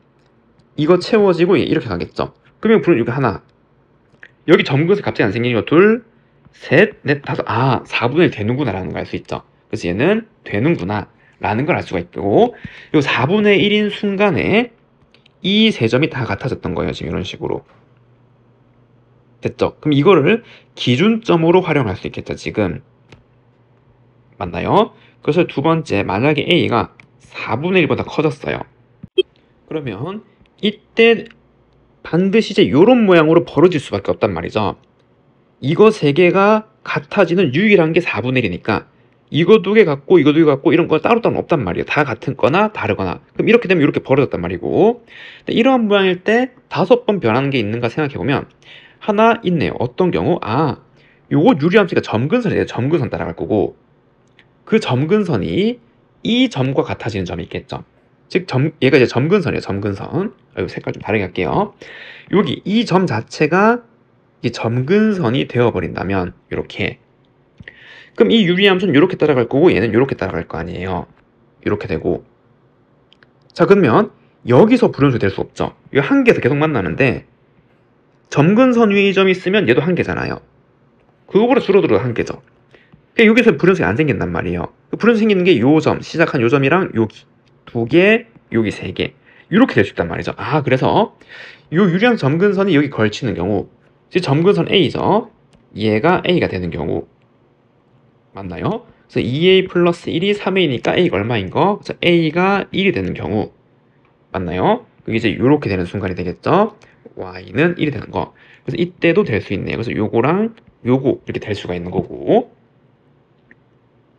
이거 채워지고 이렇게 가겠죠. 그러면 이렇게 하나, 여기 점근선이 갑자기 안 생기는 거 둘, 셋, 넷, 다섯, 4분의 1 되는구나 라는 걸 알 수 있죠. 그래서 얘는 되는구나 라는 걸 알 수가 있고, 요 4분의 1인 순간에 이 세 점이 다 같아졌던 거예요. 지금 이런 식으로. 됐죠? 그럼 이거를 기준점으로 활용할 수 있겠죠 지금. 맞나요? 그래서 두 번째, 만약에 a가 4분의 1보다 커졌어요. 그러면 이때 반드시 이제 요런 모양으로 벌어질 수밖에 없단 말이죠. 이거 3개가 같아지는 유일한 게 4분의 1이니까 이거 2개 같고 이거 2개 같고 이런 거 따로따로 없단 말이에요. 다 같은 거나 다르거나. 그럼 이렇게 되면 이렇게 벌어졌단 말이고, 근데 이러한 모양일 때 5번 변하는 게 있는가 생각해보면 하나 있네요. 어떤 경우? 요거 유리함수가 점근선이에요. 점근선 따라갈 거고, 그 점근선이 이 점과 같아지는 점이 있겠죠. 즉 얘가 이제 점근선이에요. 점근선. 색깔 좀 다르게 할게요. 여기 이 점 자체가 이 점근선이 되어버린다면 이렇게, 그럼 이 유리함수는 이렇게 따라갈 거고 얘는 이렇게 따라갈 거 아니에요. 이렇게 되고, 자 그러면 여기서 불연수 될 수 없죠. 이 한 개에서 계속 만나는데 점근선 위에 이 점이 있으면 얘도 한 개잖아요. 그거보다 줄어들어도 한 개죠. 그러니까 여기서 불연수가 안 생긴단 말이에요. 불연수 생기는 게 요 점, 시작한 요 점이랑 여기 2개, 여기 3개 이렇게 될 수 있단 말이죠. 그래서 요 유리함 점근선이 여기 걸치는 경우, 즉 점근선 A죠. 얘가 A가 되는 경우 맞나요? 그래서 2A 플러스 1이 3A니까 A가 얼마인 거? 그래서 A가 1이 되는 경우 맞나요? 그게 이제 이렇게 되는 순간이 되겠죠. Y는 1이 되는 거. 그래서 이때도 될 수 있네요. 그래서 요거랑 요거 이렇게 될 수가 있는 거고.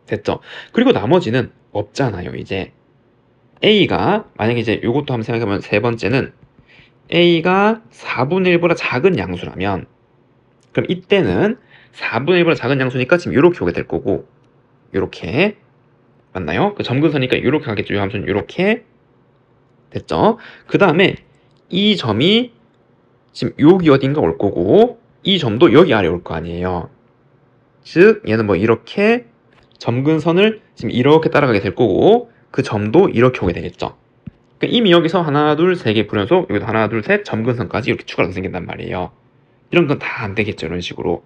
됐죠? 그리고 나머지는 없잖아요. 이제 A가 만약에 이제 요것도 한번 생각해보면 세 번째는 A가 4분의 1보다 작은 양수라면, 그럼 이때는 4분의 1보다 작은 양수니까 지금 이렇게 오게 될 거고, 이렇게 맞나요? 그 점근선이니까 이렇게 가겠죠. 이 함수는 이렇게 됐죠. 그 다음에 이 점이 지금 여기 어딘가 올 거고 이 점도 여기 아래 올 거 아니에요. 즉 얘는 뭐 이렇게 점근선을 지금 이렇게 따라가게 될 거고 그 점도 이렇게 오게 되겠죠. 그러니까 이미 여기서 하나 둘 세 개 불연속, 여기도 하나 둘 셋 점근선까지 이렇게 추가로 생긴단 말이에요. 이런 건 다 안 되겠죠. 이런 식으로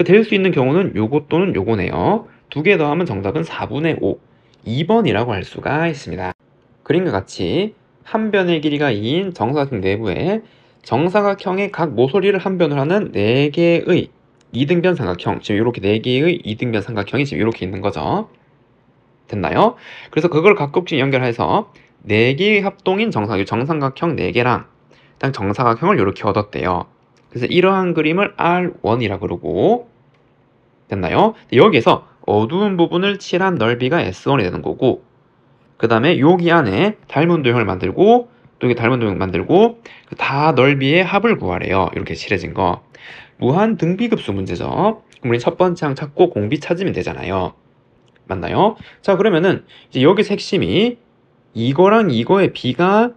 될 수 있는 경우는 요거 또는 요거네요. 2개 더하면 정답은 4분의 5 2번이라고 할 수가 있습니다. 그림과 같이 한 변의 길이가 2인 정사각형 내부에 정사각형의 각 모서리를 한 변을 하는 4개의 이등변 삼각형, 지금 이렇게 4개의 이등변 삼각형이 지금 이렇게 있는 거죠. 됐나요? 그래서 그걸 각각씩 연결해서 4개의 합동인 정사각형 4개랑 정사각형을 이렇게 얻었대요. 그래서 이러한 그림을 R1이라고 그러고, 됐나요? 여기에서 어두운 부분을 칠한 넓이가 S1이 되는 거고, 그 다음에 여기 안에 닮은 도형을 만들고 또 여기 닮은 도형 만들고 다 넓이의 합을 구하래요. 이렇게 칠해진 거. 무한 등비급수 문제죠. 그럼 우리 첫 번째 항 찾고 공비 찾으면 되잖아요. 맞나요? 자 그러면은 이제 여기서 핵심이 이거랑 이거의 비가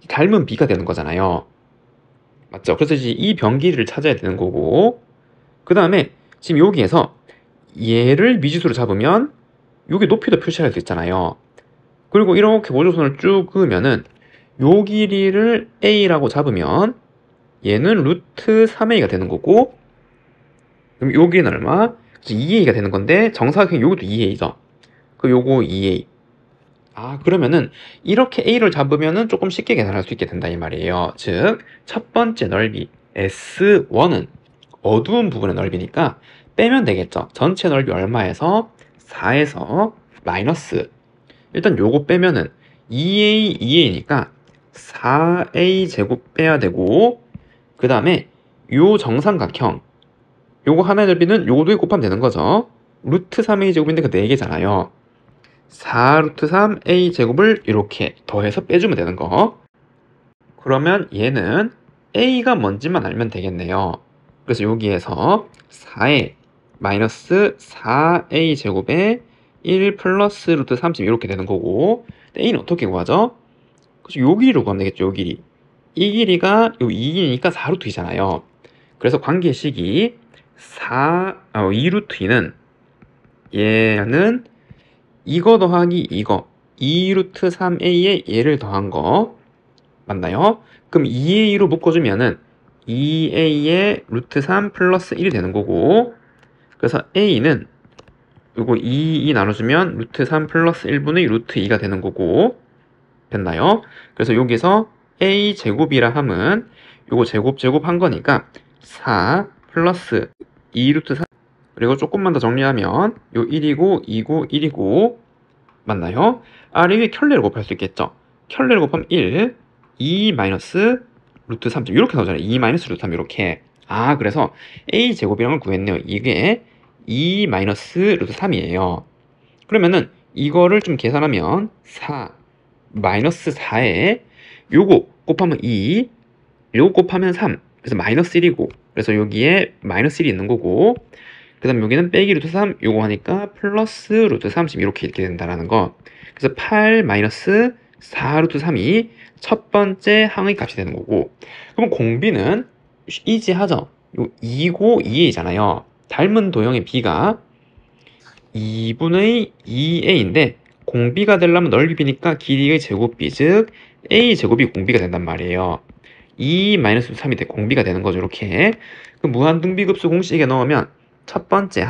닮은 비가 되는 거잖아요. 맞죠? 그래서 이제 이 변 길이를 찾아야 되는 거고, 그 다음에 지금 여기에서 얘를 미지수로 잡으면 여기 높이도 표시할 수 있잖아요. 그리고 이렇게 보조선을 쭉 그으면은 요 길이를 A라고 잡으면 얘는 루트 3A가 되는 거고, 그럼 요 길이는 얼마? 2A가 되는 건데 정사각형 요것도 2A죠. 그 요거 2A. 그러면은 이렇게 A를 잡으면은 조금 쉽게 계산할 수 있게 된다 이 말이에요. 즉 첫 번째 넓이 S1은 어두운 부분의 넓이니까 빼면 되겠죠. 전체 넓이 얼마에서 4에서 마이너스, 일단 요거 빼면은 2A, 2A니까 4A 제곱 빼야 되고, 그 다음에 요 정삼각형 요거 하나의 넓이는 요거도 곱하면 되는 거죠. 루트 3A 제곱인데 그 4개잖아요. 4 루트 3A 제곱을 이렇게 더해서 빼주면 되는 거. 그러면 얘는 A가 뭔지만 알면 되겠네요. 그래서 여기에서 4에 마이너스 4A 제곱에 1 플러스 루트 30 이렇게 되는 거고, A는 어떻게 구하죠? 그래서 요 길이로 구하면 되겠죠. 요 길이. 이 길이가 요 2이니까 4루트 2잖아요. 그래서 관계식이 2루트 2는 얘는 이거 더하기 이거 2루트 3A에 얘를 더한 거 맞나요? 그럼 2A로 묶어주면은 2A에 루트 3 플러스 1이 되는 거고, 그래서 A는 요거 2 나눠주면 루트 3 플러스 1분의 루트 2가 되는 거고, 됐나요? 그래서 여기서 A 제곱이라 함은 요거 제곱 한 거니까 4 플러스 2 루트 3, 그리고 조금만 더 정리하면 요 1이고 2고 1이고 맞나요? 아래 위에 켤레를 곱할 수 있겠죠. 켤레를 곱하면 1, 2 마이너스 루트 3 이렇게 나오잖아요. 2 마이너스 루트 3 이렇게. 아, 그래서 a 제곱이란 걸 구했네요. 이게 2 마이너스 루트 3이에요. 그러면은 이거를 좀 계산하면 4 마이너스 4에 요거 곱하면 2, 요거 곱하면 3. 그래서 마이너스 1이고, 그래서 여기에 마이너스 1이 있는 거고, 그 다음 여기는 빼기 루트 3 요거 하니까 플러스 루트 30 이렇게 된다라는 거. 그래서 8 마이너스 4 루트 3이 첫 번째 항의 값이 되는 거고, 그럼 공비는 이지하죠. 요 2고 2a잖아요. 닮은 도형의 b가 2분의 2a인데 공비가 되려면 넓이비니까 길이의 제곱비, 즉 a 제곱이 공비가 된단 말이에요. 2-3이 공비가 되는 거죠. 이렇게 그 무한등비급수 공식에 넣으면 첫 번째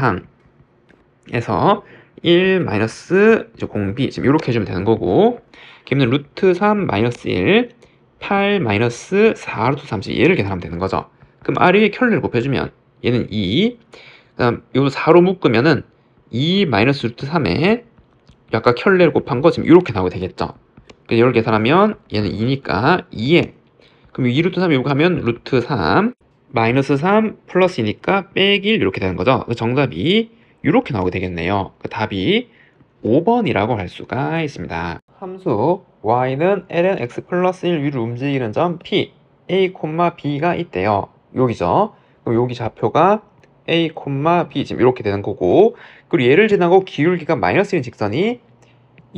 항에서 1 마이너스 공비 지금 이렇게 해주면 되는 거고, 그러면 루트 3 마이너스 1 8 마이너스 4 루트 30 얘를 계산하면 되는 거죠. 그럼 아래 위에 켤레를 곱해주면 얘는 2, 그다음 요 4로 묶으면은 2 마이너스 루트 3에 아까 켤레를 곱한 거 지금 이렇게 나오게 되겠죠. 그래서 이걸 계산하면 얘는 2니까 2에, 그럼 2 루트 3 이거 하면 루트 3 마이너스 3 플러스 2니까 빼기 1 이렇게 되는 거죠. 그 정답이 이렇게 나오게 되겠네요. 그 답이 5번이라고 할 수가 있습니다. 함수 y는 ln x 플러스 1 위로 움직이는 점 p, a, b가 있대요. 여기죠. 그럼 여기 좌표가 a, b 지금 이렇게 되는 거고, 그리고 얘를 지나고 기울기가 마이너스 1인 직선이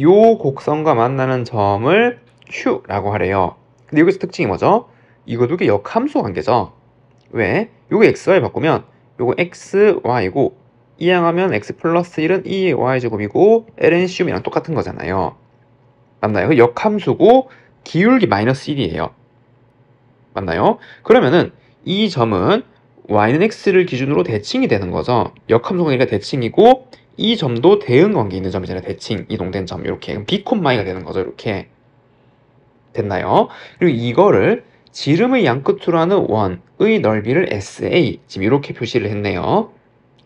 요 곡선과 만나는 점을 q라고 하래요. 근데 여기서 특징이 뭐죠? 이거 두 개 역함수 관계죠. 왜? 요거 xy 바꾸면 요거 x, y고 이항하면 x 플러스 1은 2y 제곱이고 ln 시움이랑 똑같은 거잖아요. 맞나요? 역함수고 기울기 마이너스 1이에요. 맞나요? 그러면은 이 점은 y는 x를 기준으로 대칭이 되는 거죠. 역함수 관계가 대칭이고 이 점도 대응 관계 있는 점이잖아요. 대칭, 이동된 점 이렇게. 그럼 b, 이가 되는 거죠. 이렇게. 됐나요? 그리고 이거를 지름의 양끝으로 하는 원의 넓이를 SA 지금 이렇게 표시를 했네요.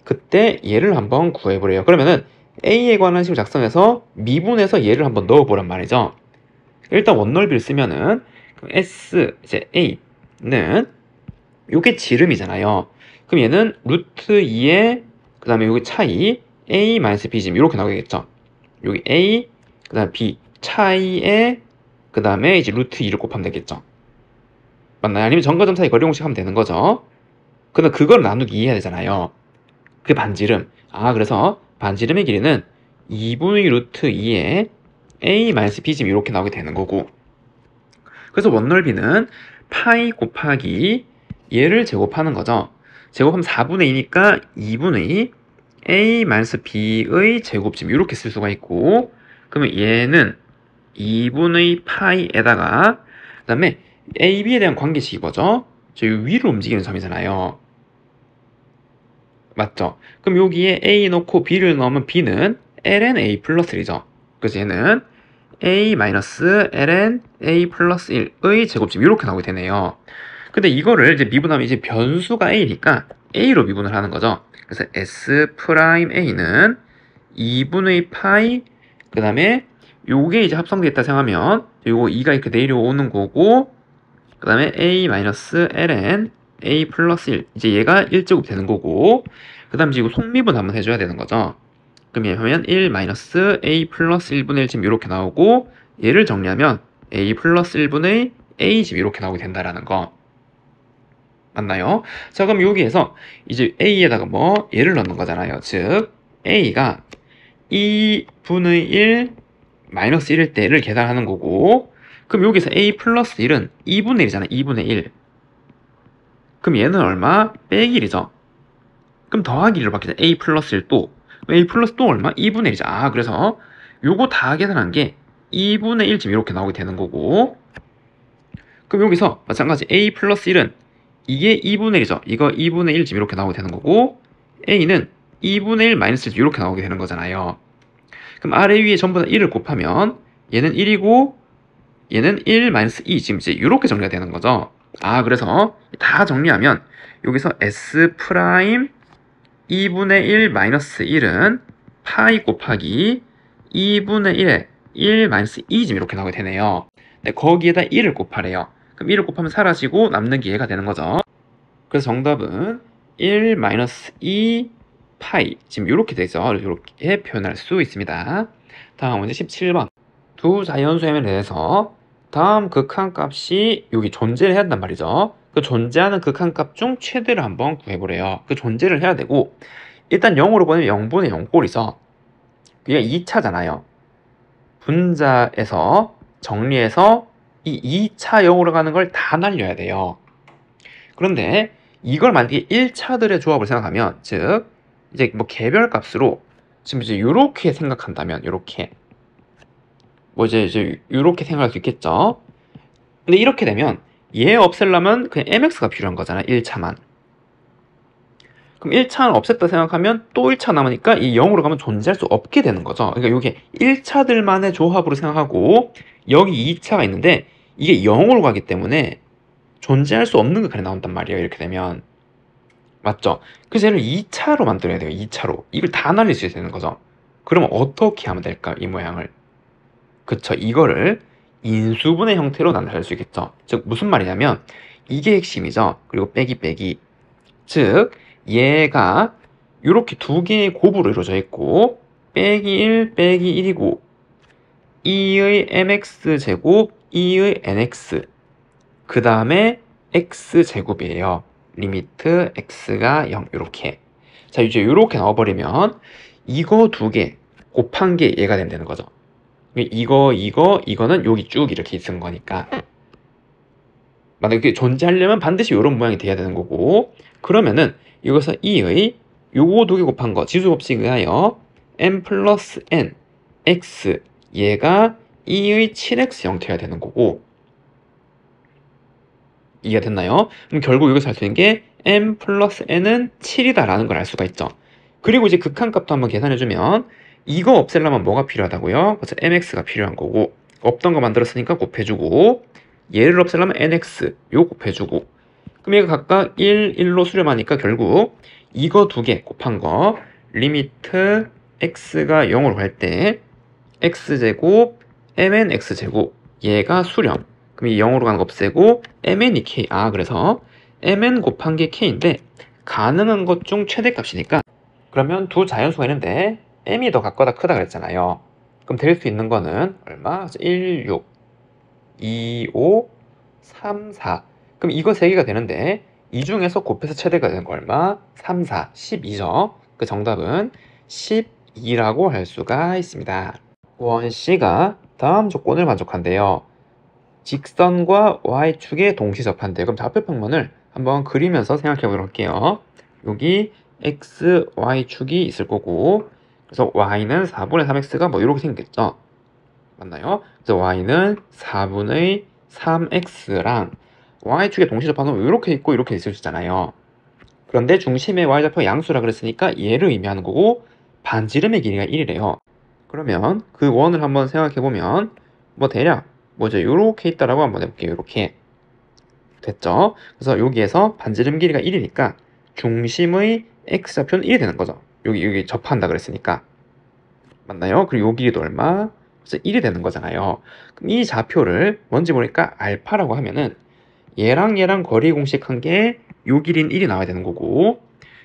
그때 얘를 한번 구해보래요. 그러면은 A에 관한 식을 작성해서 미분해서 얘를 한번 넣어보란 말이죠. 일단 원넓이를 쓰면은 S 이제 A는 요게 지름이잖아요. 그럼 얘는 루트 2에 그 다음에 여기 차이 A-B 지금 이렇게 나오겠죠. 여기 A 그 다음에 B 차이에 그 다음에 이제 루트 2를 곱하면 되겠죠. 맞나요? 아니면 점과 점 사이 거리 공식 하면 되는 거죠. 근데 그걸 나누기 2 해야 되잖아요. 그게 반지름. 아, 그래서 반지름의 길이는 2분의 루트 2에 A-B 지금 이렇게 나오게 되는 거고, 그래서 원넓이는 파이 곱하기 얘를 제곱하는 거죠. 제곱하면 4분의 2니까 2분의 A-B의 제곱 지금 이렇게 쓸 수가 있고, 그러면 얘는 2분의 파이에다가 그 다음에 AB에 대한 관계식이 뭐죠? 저 위로 움직이는 점이잖아요. 맞죠? 그럼 여기에 A 넣고 B를 넣으면 B는 ln A 플러스 1이죠. 그래서 얘는 A 마이너스 ln A 플러스 1의 제곱집 이렇게 나오게 되네요. 근데 이거를 이제 미분하면 이제 변수가 A니까 A로 미분을 하는 거죠. 그래서 S 프라임 A는 2분의 파이 그 다음에 요게 이제 합성되어 생각하면 요거 2가 이렇게 내려오는 거고, 그 다음에 A 마이너스 ln A 플러스 1 이제 얘가 1제곱 되는 거고, 그 다음 이제 이거 속미분 한번 해줘야 되는 거죠. 그럼 얘하면 1 마이너스 A 플러스 1분의 1 지금 이렇게 나오고, 얘를 정리하면 A 플러스 1분의 A 지금 이렇게 나오게 된다라는 거. 맞나요? 자, 그럼 여기에서 이제 A에다가 뭐 얘를 넣는 거잖아요. 즉 A가 2분의 1 마이너스 1일 때를 계산하는 거고, 그럼 여기서 A 플러스 1은 2분의 1이잖아요. 2분의 1. 그럼 얘는 얼마? 빼기 1이죠. 그럼 더하기 1로 바뀌죠. A 플러스 1 또. A 플러스 또 얼마? 2분의 1이죠. 아, 그래서 요거 다 계산한 게 2분의 1 지금 이렇게 나오게 되는 거고, 그럼 여기서 마찬가지 A 플러스 1은 이게 2분의 1이죠. 이거 2분의 1 지금 이렇게 나오게 되는 거고, A는 2분의 1 마이너스 1 이렇게 나오게 되는 거잖아요. 그럼 아래 위에 전부 다 1을 곱하면 얘는 1이고 얘는 1 마이너스 2 지금 이제 이렇게 정리가 되는 거죠. 아, 그래서 다 정리하면 여기서 S 프라임 2분의 1 마이너스 1은 파이 곱하기 2분의 1에 1 마이너스 2 지금 이렇게 나오게 되네요. 근데 거기에다 1을 곱하래요. 그럼 1을 곱하면 사라지고 남는 게 얘가 되는 거죠. 그래서 정답은 1 마이너스 2 파이 지금 이렇게 되죠. 이렇게 표현할 수 있습니다. 다음 문제 17번. 두 자연수에 대해서 다음 극한값이 여기 존재를 해야 한단 말이죠. 그 존재하는 극한값 중 최대를 한번 구해보래요. 그 존재를 해야 되고 일단 0으로 보내면 0분의 0꼴이죠. 그게 2차잖아요. 분자에서 정리해서 이 2차 0으로 가는 걸 다 날려야 돼요. 그런데 이걸 만약에 1차들의 조합을 생각하면 즉 이제 뭐 개별값으로 지금 이제 요렇게 생각한다면 요렇게 뭐 이제 요렇게 생각할 수 있겠죠. 근데 이렇게 되면 얘 없애려면 그냥 mx가 필요한 거잖아. 1차만. 그럼 1차는 없앴다 생각하면 또 1차 남으니까 이 0으로 가면 존재할 수 없게 되는 거죠. 그러니까 이게 1차들만의 조합으로 생각하고 여기 2차가 있는데 이게 0으로 가기 때문에 존재할 수 없는 극한이 나온단 말이에요. 이렇게 되면. 맞죠? 그래서 얘를 2차로 만들어야 돼요. 2차로. 이걸 다 날릴 수 있어야 되는 거죠. 그러면 어떻게 하면 될까? 이 모양을. 그쵸. 이거를 인수분해 형태로 나타낼 수 있겠죠. 즉 무슨 말이냐면 이게 핵심이죠. 그리고 빼기 빼기. 즉 얘가 이렇게 두 개의 곱으로 이루어져 있고 빼기 1 빼기 1이고 2의 mx제곱 2의 nx 그 다음에 x제곱이에요. 리미트 x가 0 이렇게. 자 이제 이렇게 나와버리면 이거 두 개 곱한 게 얘가 된다는 거죠. 이거는 여기 쭉 이렇게 있은 거니까 만약에 존재하려면 반드시 이런 모양이 돼야 되는 거고 그러면은 이것은 2의 요거 두 개 곱한 거 지수법칙에 의하여 m 플러스 n x 얘가 2의 7x 형태가 되는 거고 이해가 됐나요? 그럼 결국 여기서 알 수 있는 게 m 플러스 n은 7이다 라는 걸 알 수가 있죠. 그리고 이제 극한값도 한번 계산해주면 이거 없애려면 뭐가 필요하다고요? 그래서 mx가 필요한 거고 없던 거 만들었으니까 곱해주고 얘를 없애려면 nx 요 곱해주고 그럼 얘가 각각 1, 1로 수렴하니까 결국 이거 두 개 곱한 거 리미트 x가 0으로 갈 때 x제곱 mn x제곱 얘가 수렴 그럼 이 0으로 가는 거 없애고 mn이 k 그래서 mn 곱한 게 k인데 가능한 것 중 최대값이니까 그러면 두 자연수가 있는데 m이 더 같거나 크다 그랬잖아요. 그럼 될 수 있는 거는 얼마? 1, 6, 2, 5, 3, 4 그럼 이거 3개가 되는데 이 중에서 곱해서 최대가 되는 거 얼마? 3, 4, 12죠. 그 정답은 12라고 할 수가 있습니다. 원C가 다음 조건을 만족한대요. 직선과 y축에 동시 접한대요. 그럼 좌표 평면을 한번 그리면서 생각해 보도록 할게요. 여기 x, y축이 있을 거고 그래서 y는 4분의 3x가 뭐 이렇게 생겼죠. 맞나요? 그래서 y는 4분의 3x랑 y축에 동시 접하면 이렇게 있고 이렇게 있을 수 있잖아요. 그런데 중심의 y좌표가 양수라 그랬으니까 얘를 의미하는 거고 반지름의 길이가 1이래요. 그러면 그 원을 한번 생각해 보면 뭐 대략 뭐죠? 요렇게 있다라고 한번 해볼게요. 요렇게 됐죠? 그래서 여기에서 반지름 길이가 1이니까 중심의 x좌표는 1이 되는 거죠. 여기 접한다 그랬으니까 맞나요? 그리고 요 길이도 얼마? 그래서 1이 되는 거잖아요. 그럼 이 좌표를 뭔지 모르니까 알파라고 하면은 얘랑 거리 공식한 게 요 길이는 1이 나와야 되는 거고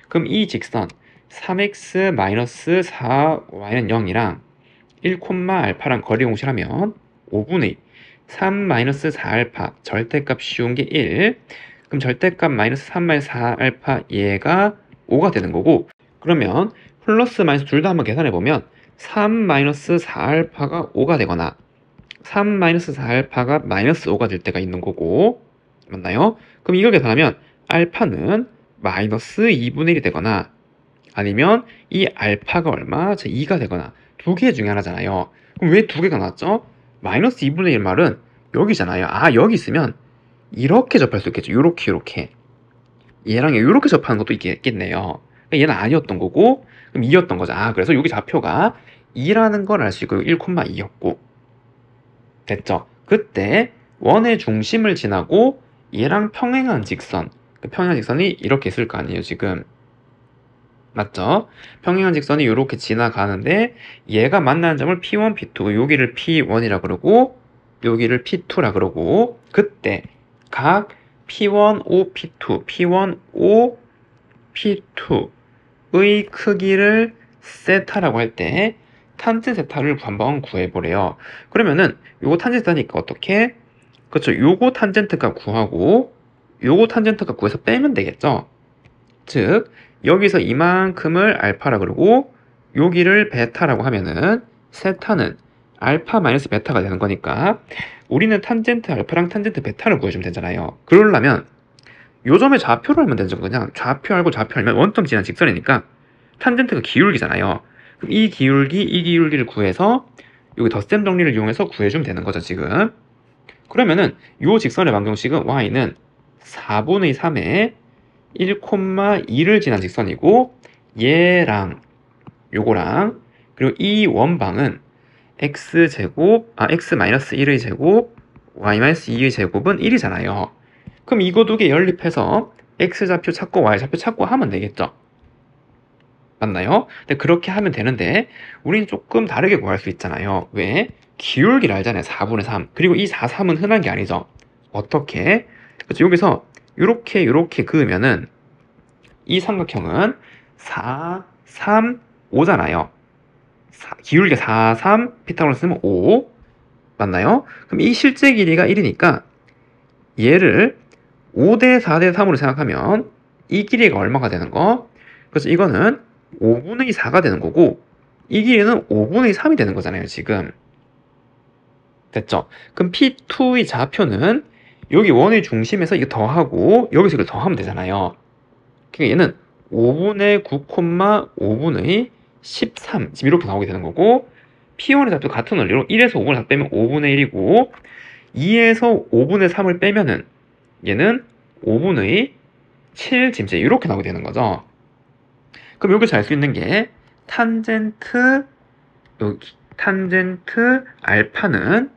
그럼 이 직선 3x-4y는 0이랑 1, 알파랑 거리 공식하면 5분의 3-4알파 절대값 씌운 게 1 그럼 절대값 마이너스 3-4알파 얘가 5가 되는 거고 그러면 플러스 마이너스 둘 다 한번 계산해보면 3-4알파가 5가 되거나 3-4알파가 마이너스 5가 될 때가 있는 거고 맞나요? 그럼 이걸 계산하면 알파는 마이너스 2분의 1이 되거나 아니면 이 알파가 얼마? 2가 되거나 두 개 중에 하나잖아요. 그럼 왜 두 개가 나왔죠? 마이너스 2분의 1 말은 여기잖아요. 여기 있으면 이렇게 접할 수 있겠죠. 요렇게 얘랑 이렇게 접하는 것도 있겠네요. 얘는 아니었던 거고 그럼 2였던 거죠. 그래서 여기 좌표가 2라는 걸 알 수 있고 1,2였고 됐죠. 그때 원의 중심을 지나고 얘랑 평행한 직선 그 평행한 직선이 이렇게 있을 거 아니에요 지금. 맞죠? 평행한 직선이 이렇게 지나가는데 얘가 만나는 점을 P1, P2, 여기를 P1이라 그러고 여기를 P2라 그러고 그때 각 P1, O, P2, P1, O, P2의 크기를 세타라고 할 때 탄젠 세타를 한번 구해보래요. 그러면은 요거 탄젠 세타니까 어떻게? 그렇죠. 요거 탄젠트 값 구하고 요거 탄젠트 값 구해서 빼면 되겠죠. 즉 여기서 이만큼을 알파라 그러고 여기를 베타라고 하면은 세타는 알파 마이너스 베타가 되는 거니까 우리는 탄젠트 알파랑 탄젠트 베타를 구해주면 되잖아요. 그러려면 요 점의 좌표를 알면 되죠. 그냥 좌표 알고 좌표 알면 원점 지난 직선이니까 탄젠트가 기울기잖아요. 그럼 이 기울기를 구해서 여기 덧셈 정리를 이용해서 구해주면 되는 거죠, 지금. 그러면은 요 직선의 방정식은 y는 4분의 3에 1,2를 지난 직선이고 얘랑 요거랑 그리고 이 원방은 x-1의 제곱 y-2의 제곱은 1이잖아요. 그럼 이거 두 개 연립해서 x좌표 찾고 y좌표 찾고 하면 되겠죠. 맞나요? 근데 그렇게 하면 되는데 우리는 조금 다르게 구할 수 있잖아요. 왜? 기울기를 알잖아요. 4분의 3. 그리고 이 4, 3은 흔한 게 아니죠. 어떻게? 그래서 여기서 이렇게 그으면은 이 삼각형은 4, 3, 5잖아요. 기울기 4, 3, 피타고라스 쓰면 5. 맞나요? 그럼 이 실제 길이가 1이니까 얘를 5대 4대 3으로 생각하면 이 길이가 얼마가 되는 거? 그래서 이거는 5분의 4가 되는 거고 이 길이는 5분의 3이 되는 거잖아요, 지금. 됐죠? 그럼 P2의 좌표는 여기 원의 중심에서 이거 더하고 여기서 이걸 더하면 되잖아요. 그러니까 얘는 5분의 9, 5분의 13 지금 이렇게 나오게 되는 거고 P1의 좌표 같은 원리로 1에서 5분의 4 빼면 5분의 1이고 2에서 5분의 3을 빼면은 얘는 5분의 7 지금 이렇게 나오게 되는 거죠. 그럼 여기서 알 수 있는 게 탄젠트 알파는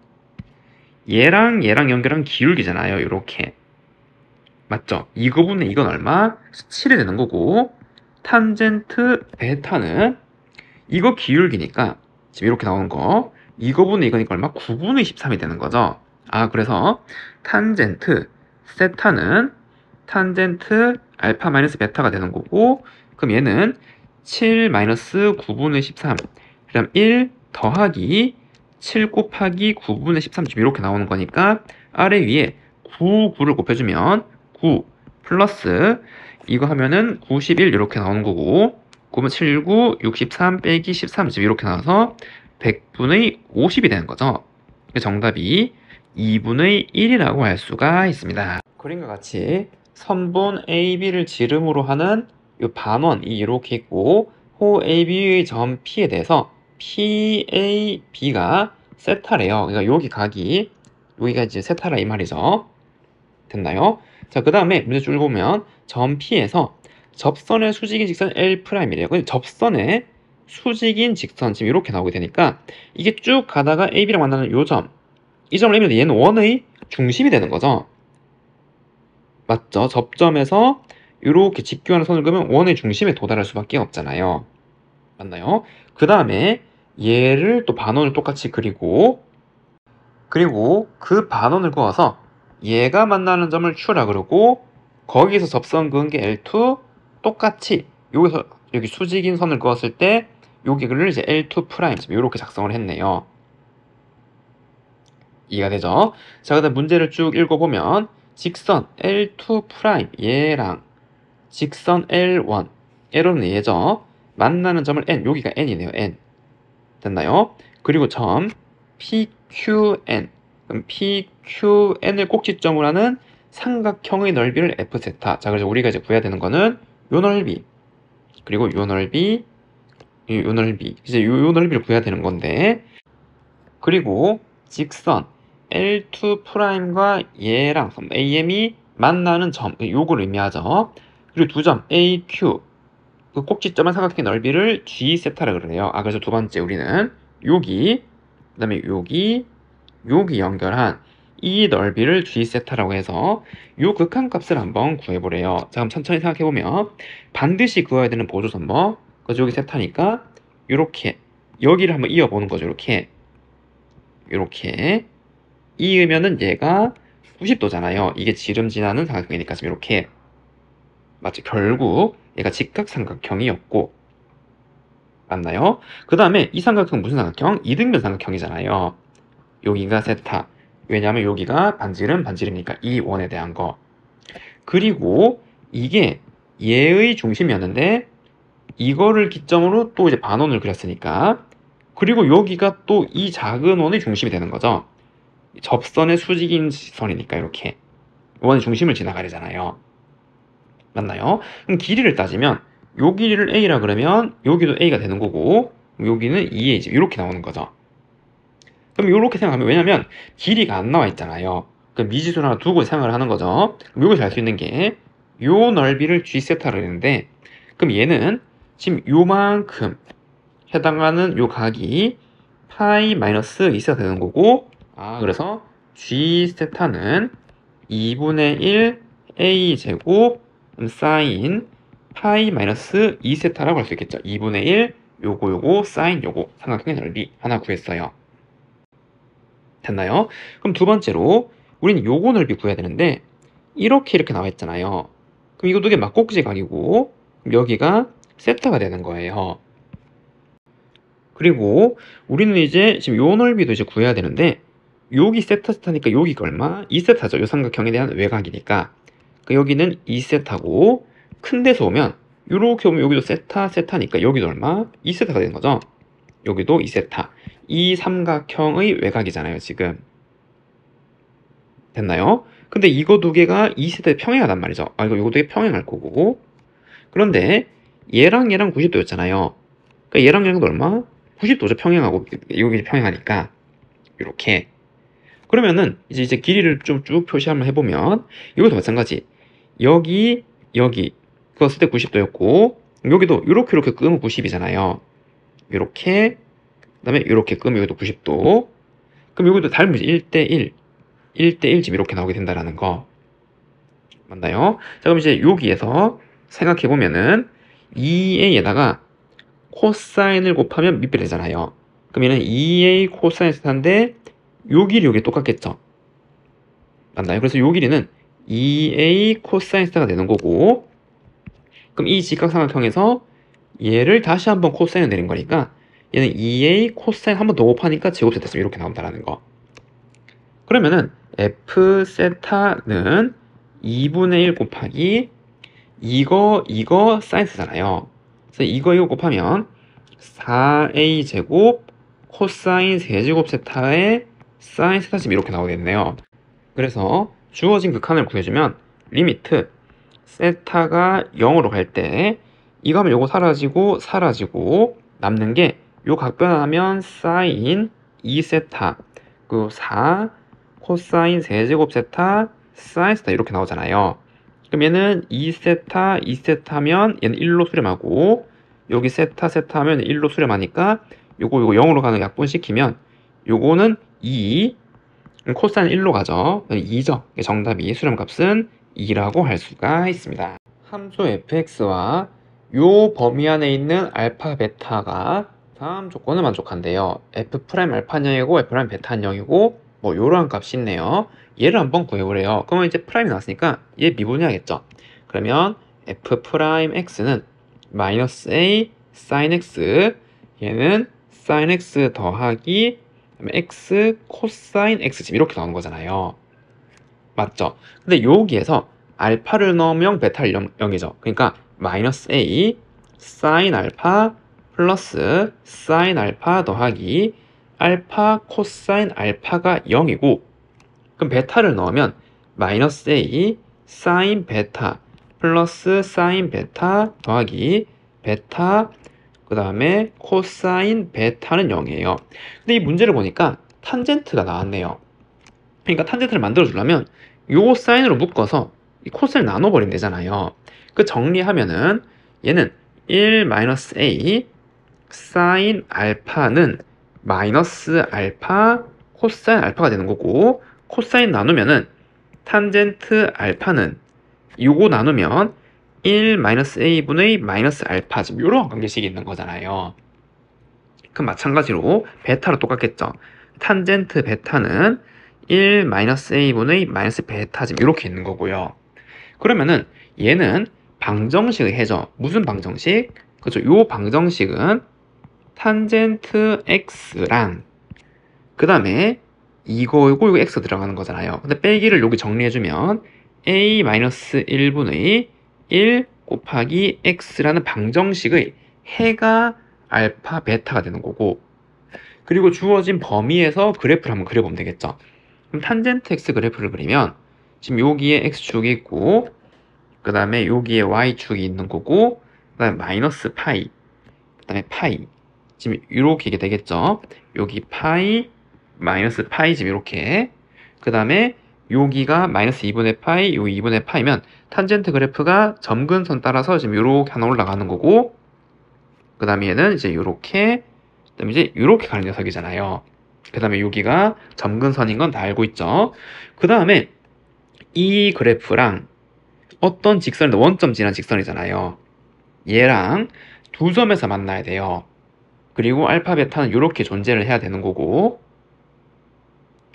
얘랑 연결한 기울기잖아요. 이렇게. 맞죠? 이거분의 이건 얼마? 7이 되는 거고 탄젠트 베타는 이거 기울기니까 지금 이렇게 나오는 거 이거분의 이거니까 얼마? 9분의 13이 되는 거죠. 아 그래서 탄젠트 세타는 탄젠트 알파 마이너스 베타가 되는 거고 그럼 얘는 7 마이너스 9분의 13 그럼 1 더하기 7 곱하기 9분의 13 지금 이렇게 나오는 거니까 아래 위에 9를 곱해주면 9 플러스 이거 하면은 91 이렇게 나오는 거고 9면 7, 9, 63 빼기 13 지금 이렇게 나와서 100분의 50이 되는 거죠. 정답이 2분의 1이라고 할 수가 있습니다. 그림과 같이 선분 AB를 지름으로 하는 이 반원이 이렇게 있고 호 AB의 점 P에 대해서 PAB가 세타래요. 그러니까 여기가 이제 세타라 이 말이죠. 됐나요? 자, 그 다음에 문제 쭉 보면 점 P에서 접선의 수직인 직선 L'이래요. 접선의 수직인 직선 지금 이렇게 나오게 되니까 이게 쭉 가다가 AB랑 만나는 요 점, 이 점을 A면 얘는 원의 중심이 되는 거죠. 맞죠? 접점에서 이렇게 직교하는 선을 그으면 원의 중심에 도달할 수밖에 없잖아요. 맞나요? 그 다음에 얘를 또 반원을 똑같이 그리고 그 반원을 그어서 얘가 만나는 점을 Q라 그러고 거기서 접선 그은 게 L2 똑같이 여기서 여기 수직인 선을 그었을 때 여기를 이제 L2 프라임 이렇게 작성을 했네요. 이해가 되죠? 자, 그다음 문제를 쭉 읽어보면 직선 L2 프라임 얘랑 직선 L1 L은 얘죠. 만나는 점을 N 여기가 N이네요. N 됐나요? 그리고 점 PQN 그럼 PQN을 꼭지점으로 하는 삼각형의 넓이를 F세타. 자, 그래서 우리가 이제 구해야 되는 거는 요 넓이 그리고 요 넓이 요 넓이 이제 요 넓이를 구해야 되는 건데 그리고 직선 L2 프라임과 얘랑 AM이 만나는 점 요걸 의미하죠. 그리고 두 점 AQ 그 꼭지점의 삼각형의 넓이를 G 세타라 그러네요. 아 그래서 두 번째 우리는 여기 그다음에 여기 연결한 이 넓이를 g 세타라고 해서 요 극한값을 한번 구해보래요. 자, 그럼 천천히 생각해보면 반드시 그어야 되는 보조선 뭐? 그래서 여기 세타니까 요렇게 여기를 한번 이어보는 거죠. 요렇게 이으면은 얘가 90도잖아요. 이게 지름 지나는 삼각형이니까 지금 이렇게 맞죠? 결국 얘가 직각삼각형이었고 맞나요? 그 다음에 이 삼각형 무슨 삼각형? 이등변 삼각형이잖아요. 여기가 세타. 왜냐하면 여기가 반지름이니까 이 원에 대한 거. 그리고 이게 얘의 중심이었는데 이거를 기점으로 또 이제 반원을 그렸으니까 그리고 여기가 또 이 작은 원의 중심이 되는 거죠. 접선의 수직인 선이니까 이렇게 원의 중심을 지나가려잖아요. 맞나요? 그럼 길이를 따지면 요 길이를 A라 그러면 여기도 A가 되는 거고 여기는 2A 이렇게 나오는 거죠. 그럼 이렇게 생각하면 왜냐면 길이가 안 나와 있잖아요. 그럼 미지수를 하나 두고 생각을 하는 거죠. 그럼 여기서 알 수 있는 게 요 넓이를 G 세타로 했는데 그럼 얘는 지금 요만큼 해당하는 요 각이 파이 마이너스 2세타 되는 거고 그래서 G 세타는 2분의 1 A 제곱 사인 파이 마이너스 2세타라고 할 수 있겠죠. 2분의 1 요거 사인 요거 삼각형의 넓이 하나 구했어요. 됐나요? 그럼 두 번째로 우리는 요거 넓이 구해야 되는데 이렇게 나와 있잖아요. 그럼 이거 두 개 막꼭지 각이고 여기가 세타가 되는 거예요. 그리고 우리는 이제 지금 요 넓이도 이제 구해야 되는데 여기 세타니까 여기가 얼마? 2세타죠. 요 삼각형에 대한 외곽이니까 여기는 2세타고 큰 데서 오면 이렇게 오면 여기도 세타니까 여기도 얼마? 2세타가 되는 거죠. 여기도 2세타. 이 삼각형의 외곽이잖아요, 지금. 됐나요? 근데 이거 두 개가 2세타에 평행하단 말이죠. 이거 두 개 평행할 거고. 그런데 얘랑 90도였잖아요. 그러니까 얘랑 얘랑도 얼마? 90도죠. 평행하고 여기 평행하니까 이렇게. 그러면은 이제 길이를 좀 쭉 표시 한번 해보면 이것도 마찬가지. 여기 그거 쓸 때 90도였고 여기도 이렇게 끄면 90이잖아요. 이렇게 그다음에 이렇게 끄면 여기도 90도. 그럼 여기도 닮으지 1대1 지금 이렇게 나오게 된다라는 거 맞나요? 자, 그럼 이제 여기에서 생각해 보면은 2a에다가 코사인을 곱하면 밑배 되잖아요. 그럼 얘는 2a 코사인 세타인데 요 길이 여기 똑같겠죠. 맞나요? 그래서 요 길이는 2a 코사인 세타가 되는 거고 그럼 이 직각삼각형에서 얘를 다시 한번 코사인을 내린 거니까 얘는 2a 코사인 한 번 더 곱하니까 제곱 세타 이렇게 나온다라는 거. 그러면은 f 세타는 2분의 1 곱하기 이거 사인 세타잖아요. 그래서 이거 곱하면 4a 제곱 코사인 세제곱 세타의 사인 세타 지금 이렇게 나오겠네요. 그래서 주어진 극한을 구해주면 리미트 세타가 0으로 갈 때 이거 하면 요거 사라지고 남는 게 요 각 변화하면 사인 2세타 그 4 코사인 세제곱 세타 사인 세타 이렇게 나오잖아요. 그럼 얘는 2세타면 얘는 1로 수렴하고 여기 세타 하면 1로 수렴하니까 요거 0으로 가는 약분시키면 요거는 2 코사인 1로 가죠. 2죠. 정답이 수렴값은 2라고 할 수가 있습니다. 함수 fx와 요 범위 안에 있는 알파 베타가 다음 조건을 만족한대요. f 프라임 알파는 0이고 f 프라임 베타는 0이고 뭐 요러한 값이 있네요. 얘를 한번 구해보래요. 그러면 이제 프라임이 나왔으니까 얘 미분해야겠죠. 그러면 f 프라임 x는 마이너스 a sin x 얘는 sin x 더하기 x 코사인 x 지금 이렇게 나오는 거잖아요. 맞죠? 근데 여기에서 알파를 넣으면 베타를 0이죠. 그러니까 마이너스 a sin 알파 플러스 sin 알파 더하기 알파 코사인 알파가 0이고 그럼 베타를 넣으면 마이너스 a sin 베타 플러스 sin 베타 더하기 베타 그 다음에 코사인 베타는 0이에요. 근데 이 문제를 보니까 탄젠트가 나왔네요. 그러니까 탄젠트를 만들어 주려면 요 사인으로 묶어서 이 코사인을 나눠버리면 되잖아요. 그 정리하면은 얘는 1-a 사인 알파는 마이너스 알파 코사인 알파가 되는 거고 코사인 나누면은 탄젠트 알파는 요거 나누면 1-a분의 마이너스 알파, 지금 요런 관계식이 있는 거잖아요. 그럼 마찬가지로 베타로 똑같겠죠. 탄젠트 베타는 1-a분의 마이너스 베타, 지금 이렇게 있는 거고요. 그러면은 얘는 방정식의 해죠. 무슨 방정식? 그렇죠. 요 방정식은 탄젠트 x랑 그 다음에 이거 x 들어가는 거잖아요. 근데 빼기를 여기 정리해주면 a-1분의 1 곱하기 x라는 방정식의 해가 알파 베타가 되는 거고, 그리고 주어진 범위에서 그래프를 한번 그려보면 되겠죠. 그럼 탄젠트 x 그래프를 그리면 지금 여기에 x축이 있고 그 다음에 여기에 y축이 있는 거고, 그 다음에 마이너스 파이, 그 다음에 파이, 지금 이렇게 이게 되겠죠. 여기 파이 마이너스 파이, 지금 이렇게. 그 다음에 여기가 마이너스 2분의 파이, 여기 2분의 파이면 탄젠트 그래프가 점근선 따라서 지금 이렇게 하나 올라가는 거고, 그 다음에 얘는 이제 이렇게, 그 다음에 이제 이렇게 가는 녀석이잖아요. 그 다음에 여기가 점근선인 건 다 알고 있죠. 그 다음에 이 그래프랑 어떤 직선인데 원점 지난 직선이잖아요. 얘랑 두 점에서 만나야 돼요. 그리고 알파 베타는 이렇게 존재를 해야 되는 거고,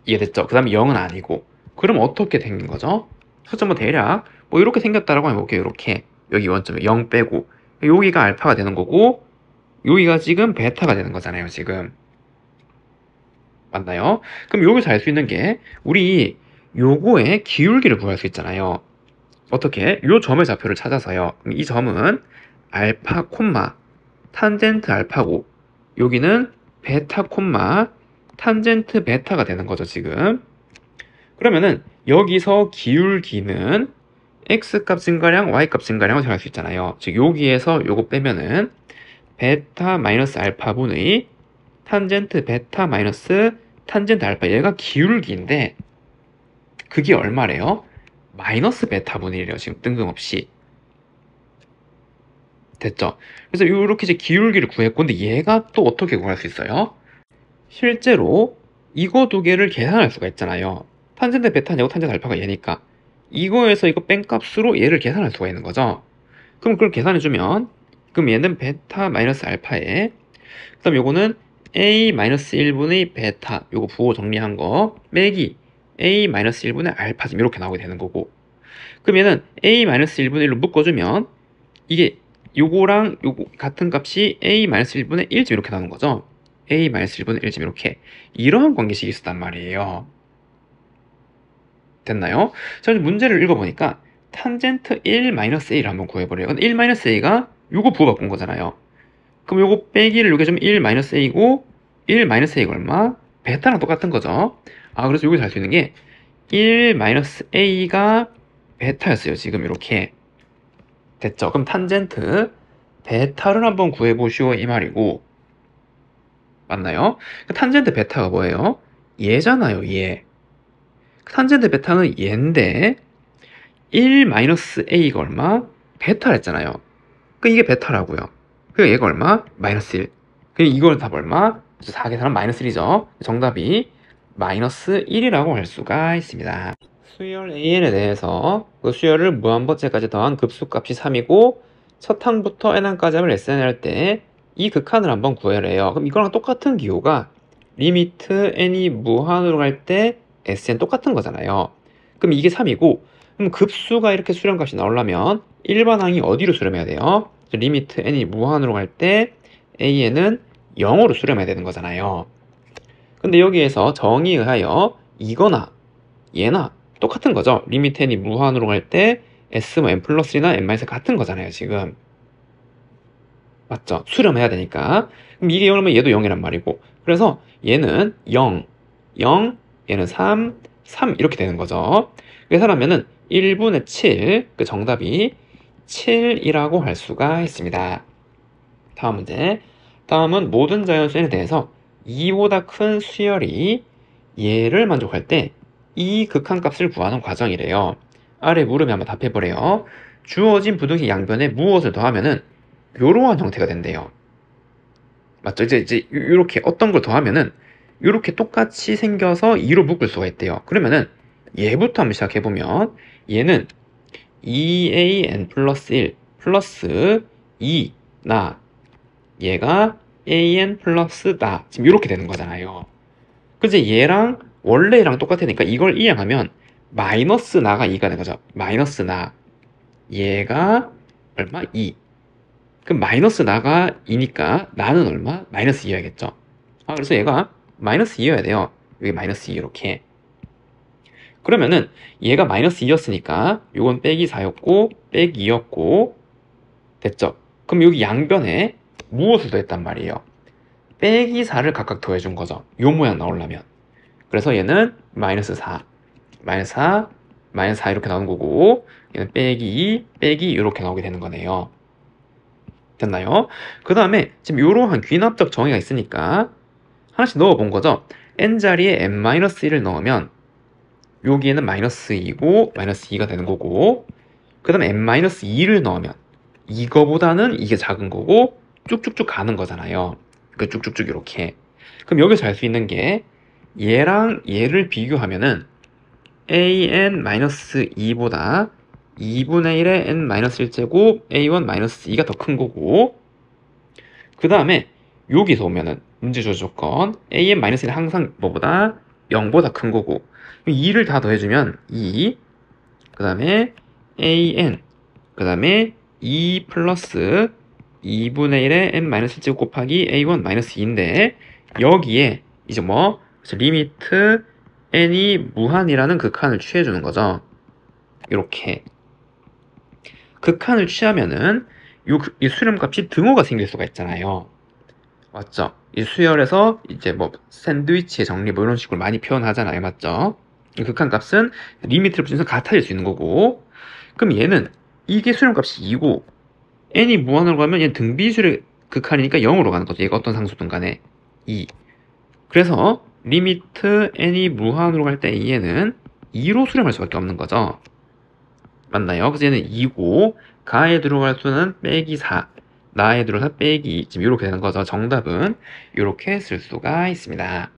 이해됐죠? 그 다음에 0은 아니고. 그럼 어떻게 생긴 거죠? 그래서 뭐 대략 뭐 이렇게 생겼다라고 해볼게요. 이렇게 여기 원점에 0 빼고 여기가 알파가 되는 거고, 여기가 지금 베타가 되는 거잖아요. 지금 맞나요? 그럼 여기서 알 수 있는 게 우리 요거의 기울기를 구할 수 있잖아요. 어떻게? 요 점의 좌표를 찾아서요. 그럼 이 점은 알파 콤마 탄젠트 알파고, 여기는 베타 콤마 탄젠트 베타가 되는 거죠, 지금. 그러면은 여기서 기울기는 x값 증가량, y값 증가량을 정할 수 있잖아요. 즉 여기에서 요거 빼면은 베타 마이너스 알파분의 탄젠트 베타 마이너스 탄젠트 알파, 얘가 기울기인데 그게 얼마래요? 마이너스 베타분의 1이래요. 지금 뜬금없이. 됐죠? 그래서 이렇게 이제 기울기를 구했고, 근데 얘가 또 어떻게 구할 수 있어요? 실제로 이거 두 개를 계산할 수가 있잖아요. 탄젠트 베타냐고 탄젠트 알파가 얘니까 이거에서 이거 뺀 값으로 얘를 계산할 수가 있는 거죠. 그럼 그걸 계산해주면, 그럼 얘는 베타 마이너스 알파에, 그 다음 요거는 a 마이너스 1분의 베타, 요거 부호 정리한 거 빼기 a 마이너스 1분의 알파, 지금 이렇게 나오게 되는 거고, 그럼 얘는 a 마이너스 1분의 1로 묶어주면 이게 요거랑 요거 같은 값이 a 마이너스 1분의 1쯤 이렇게 나오는 거죠. a 마이너스 1분의 1쯤 이렇게. 이러한 관계식이 있었단 말이에요. 됐나요? 자, 이제 문제를 읽어보니까 탄젠트 1 마이너스 a를 한번 구해보래요. 근데 1 마이너스 a가 요거 부호 바꾼 거잖아요. 그럼 요거 빼기를 요게 좀 1 마이너스 a고, 1 마이너스 a가 얼마? 베타랑 똑같은 거죠. 아, 그래서 여기서 알 수 있는 게 1 마이너스 a가 베타였어요. 지금 이렇게. 됐죠? 그럼 탄젠트 베타를 한번 구해보시오, 이 말이고. 맞나요? 탄젠트 베타가 뭐예요? 얘잖아요, 얘. 탄젠트 베타는 얘인데 1-a가 얼마? 베타라 했잖아요. 이게 베타라고요. 그리고 얘가 얼마? 마이너스 1. 그리고 이걸 답 얼마? 4 계산하면 마이너스 1이죠. 정답이 마이너스 1이라고 할 수가 있습니다. 수열 AN에 대해서 그 수열을 무한번째까지 더한 급수값이 3이고 첫 항부터 n항까지 하면 SN 할 때 이 극한을 한번 구해래요. 그럼 이거랑 똑같은 기호가 리미트 n이 무한으로 갈 때 SN 똑같은 거잖아요. 그럼 이게 3이고, 그럼 급수가 이렇게 수렴값이 나오려면 일반항이 어디로 수렴해야 돼요? 리미트 n이 무한으로 갈 때 AN은 0으로 수렴해야 되는 거잖아요. 근데 여기에서 정의에 의하여 이거나 얘나 똑같은 거죠. 리미트 n이 무한으로 갈 때 S 뭐 n 플러스 1이나 n 마이너스 같은 거잖아요, 지금. 맞죠? 수렴해야 되니까. 그럼 이게 0이면 얘도 0이란 말이고. 그래서 얘는 0, 0, 얘는 3, 3 이렇게 되는 거죠. 계산하면은 1분의 7, 그 정답이 7이라고 할 수가 있습니다. 다음 문제. 다음은 모든 자연수에 대해서 2보다 큰 수열이 얘를 만족할 때 이 극한값을 구하는 과정이래요. 아래 물음에 한번 답해보래요. 주어진 부등식 양변에 무엇을 더하면은 이러한 형태가 된대요. 맞죠? 이제 이렇게 어떤 걸 더하면은 이렇게 똑같이 생겨서 2로 묶을 수가 있대요. 그러면은 얘부터 한번 시작해보면 얘는 2an 플러스 1 플러스 2 나 얘가 an 플러스 나 지금 이렇게 되는 거잖아요. 그치? 얘랑 원래 얘랑 똑같으니까 이걸 이항하면 마이너스 나가 2가 된 거죠. 마이너스 나 얘가 얼마? 2. 그럼 마이너스 나가 2니까 나는 얼마? 마이너스 2여야겠죠. 그래서 얘가 마이너스 2여야 돼요. 여기 마이너스 2 이렇게. 그러면은 얘가 마이너스 2였으니까 요건 빼기 4였고 빼기 2였고 됐죠. 그럼 여기 양변에 무엇을 더했단 말이에요? 빼기 4를 각각 더해준 거죠. 요 모양 나오려면. 그래서 얘는 마이너스 4, 마이너스 4, 마이너스 4 이렇게 나오는 거고 얘는 빼기 2, 빼기 이렇게 나오게 되는 거네요. 됐나요? 그 다음에 지금 이러한 귀납적 정의가 있으니까 하나씩 넣어본 거죠. n자리에 n-1을 넣으면 여기에는 마이너스 2고 마이너스 2가 되는 거고 그 다음에 n-2를 넣으면 이거보다는 이게 작은 거고 쭉쭉쭉 가는 거잖아요. 그 쭉쭉쭉 이렇게. 그럼 여기서 알 수 있는 게 얘랑 얘를 비교하면은 an-2보다 2분의 1의 n-1제곱 a1-2가 더 큰 거고 그 다음에 여기서 오면은 문제 조건 an-1은 항상 뭐보다 0보다 큰 거고 2를 다 더해주면 2, 그 다음에 an, 그 다음에 2 플러스 2분의 1의 n-1제곱 곱하기 a1-2인데 여기에 이제 뭐 리미트 n이 무한이라는 극한을 취해주는 거죠. 이렇게 극한을 취하면은 이 수렴값이 등호가 생길 수가 있잖아요. 맞죠? 이 수열에서 이제 뭐 샌드위치의 정리 뭐 이런 식으로 많이 표현하잖아요. 맞죠? 이 극한값은 리미트를 붙여서 같아질 수 있는 거고 그럼 얘는 이게 수렴값이 2고 n이 무한으로 가면 얘는 등비수의 극한이니까 0으로 가는 거죠. 얘가 어떤 상수든 간에 2. 그래서 리미트 n이 무한으로 갈 때 얘는 2로 수렴할 수밖에 없는 거죠. 맞나요? 그래서 얘는 2고 가에 들어갈 수는 빼기 4 나에 들어가서 빼기 2 지금 이렇게 되는 거죠. 정답은 이렇게 쓸 수가 있습니다.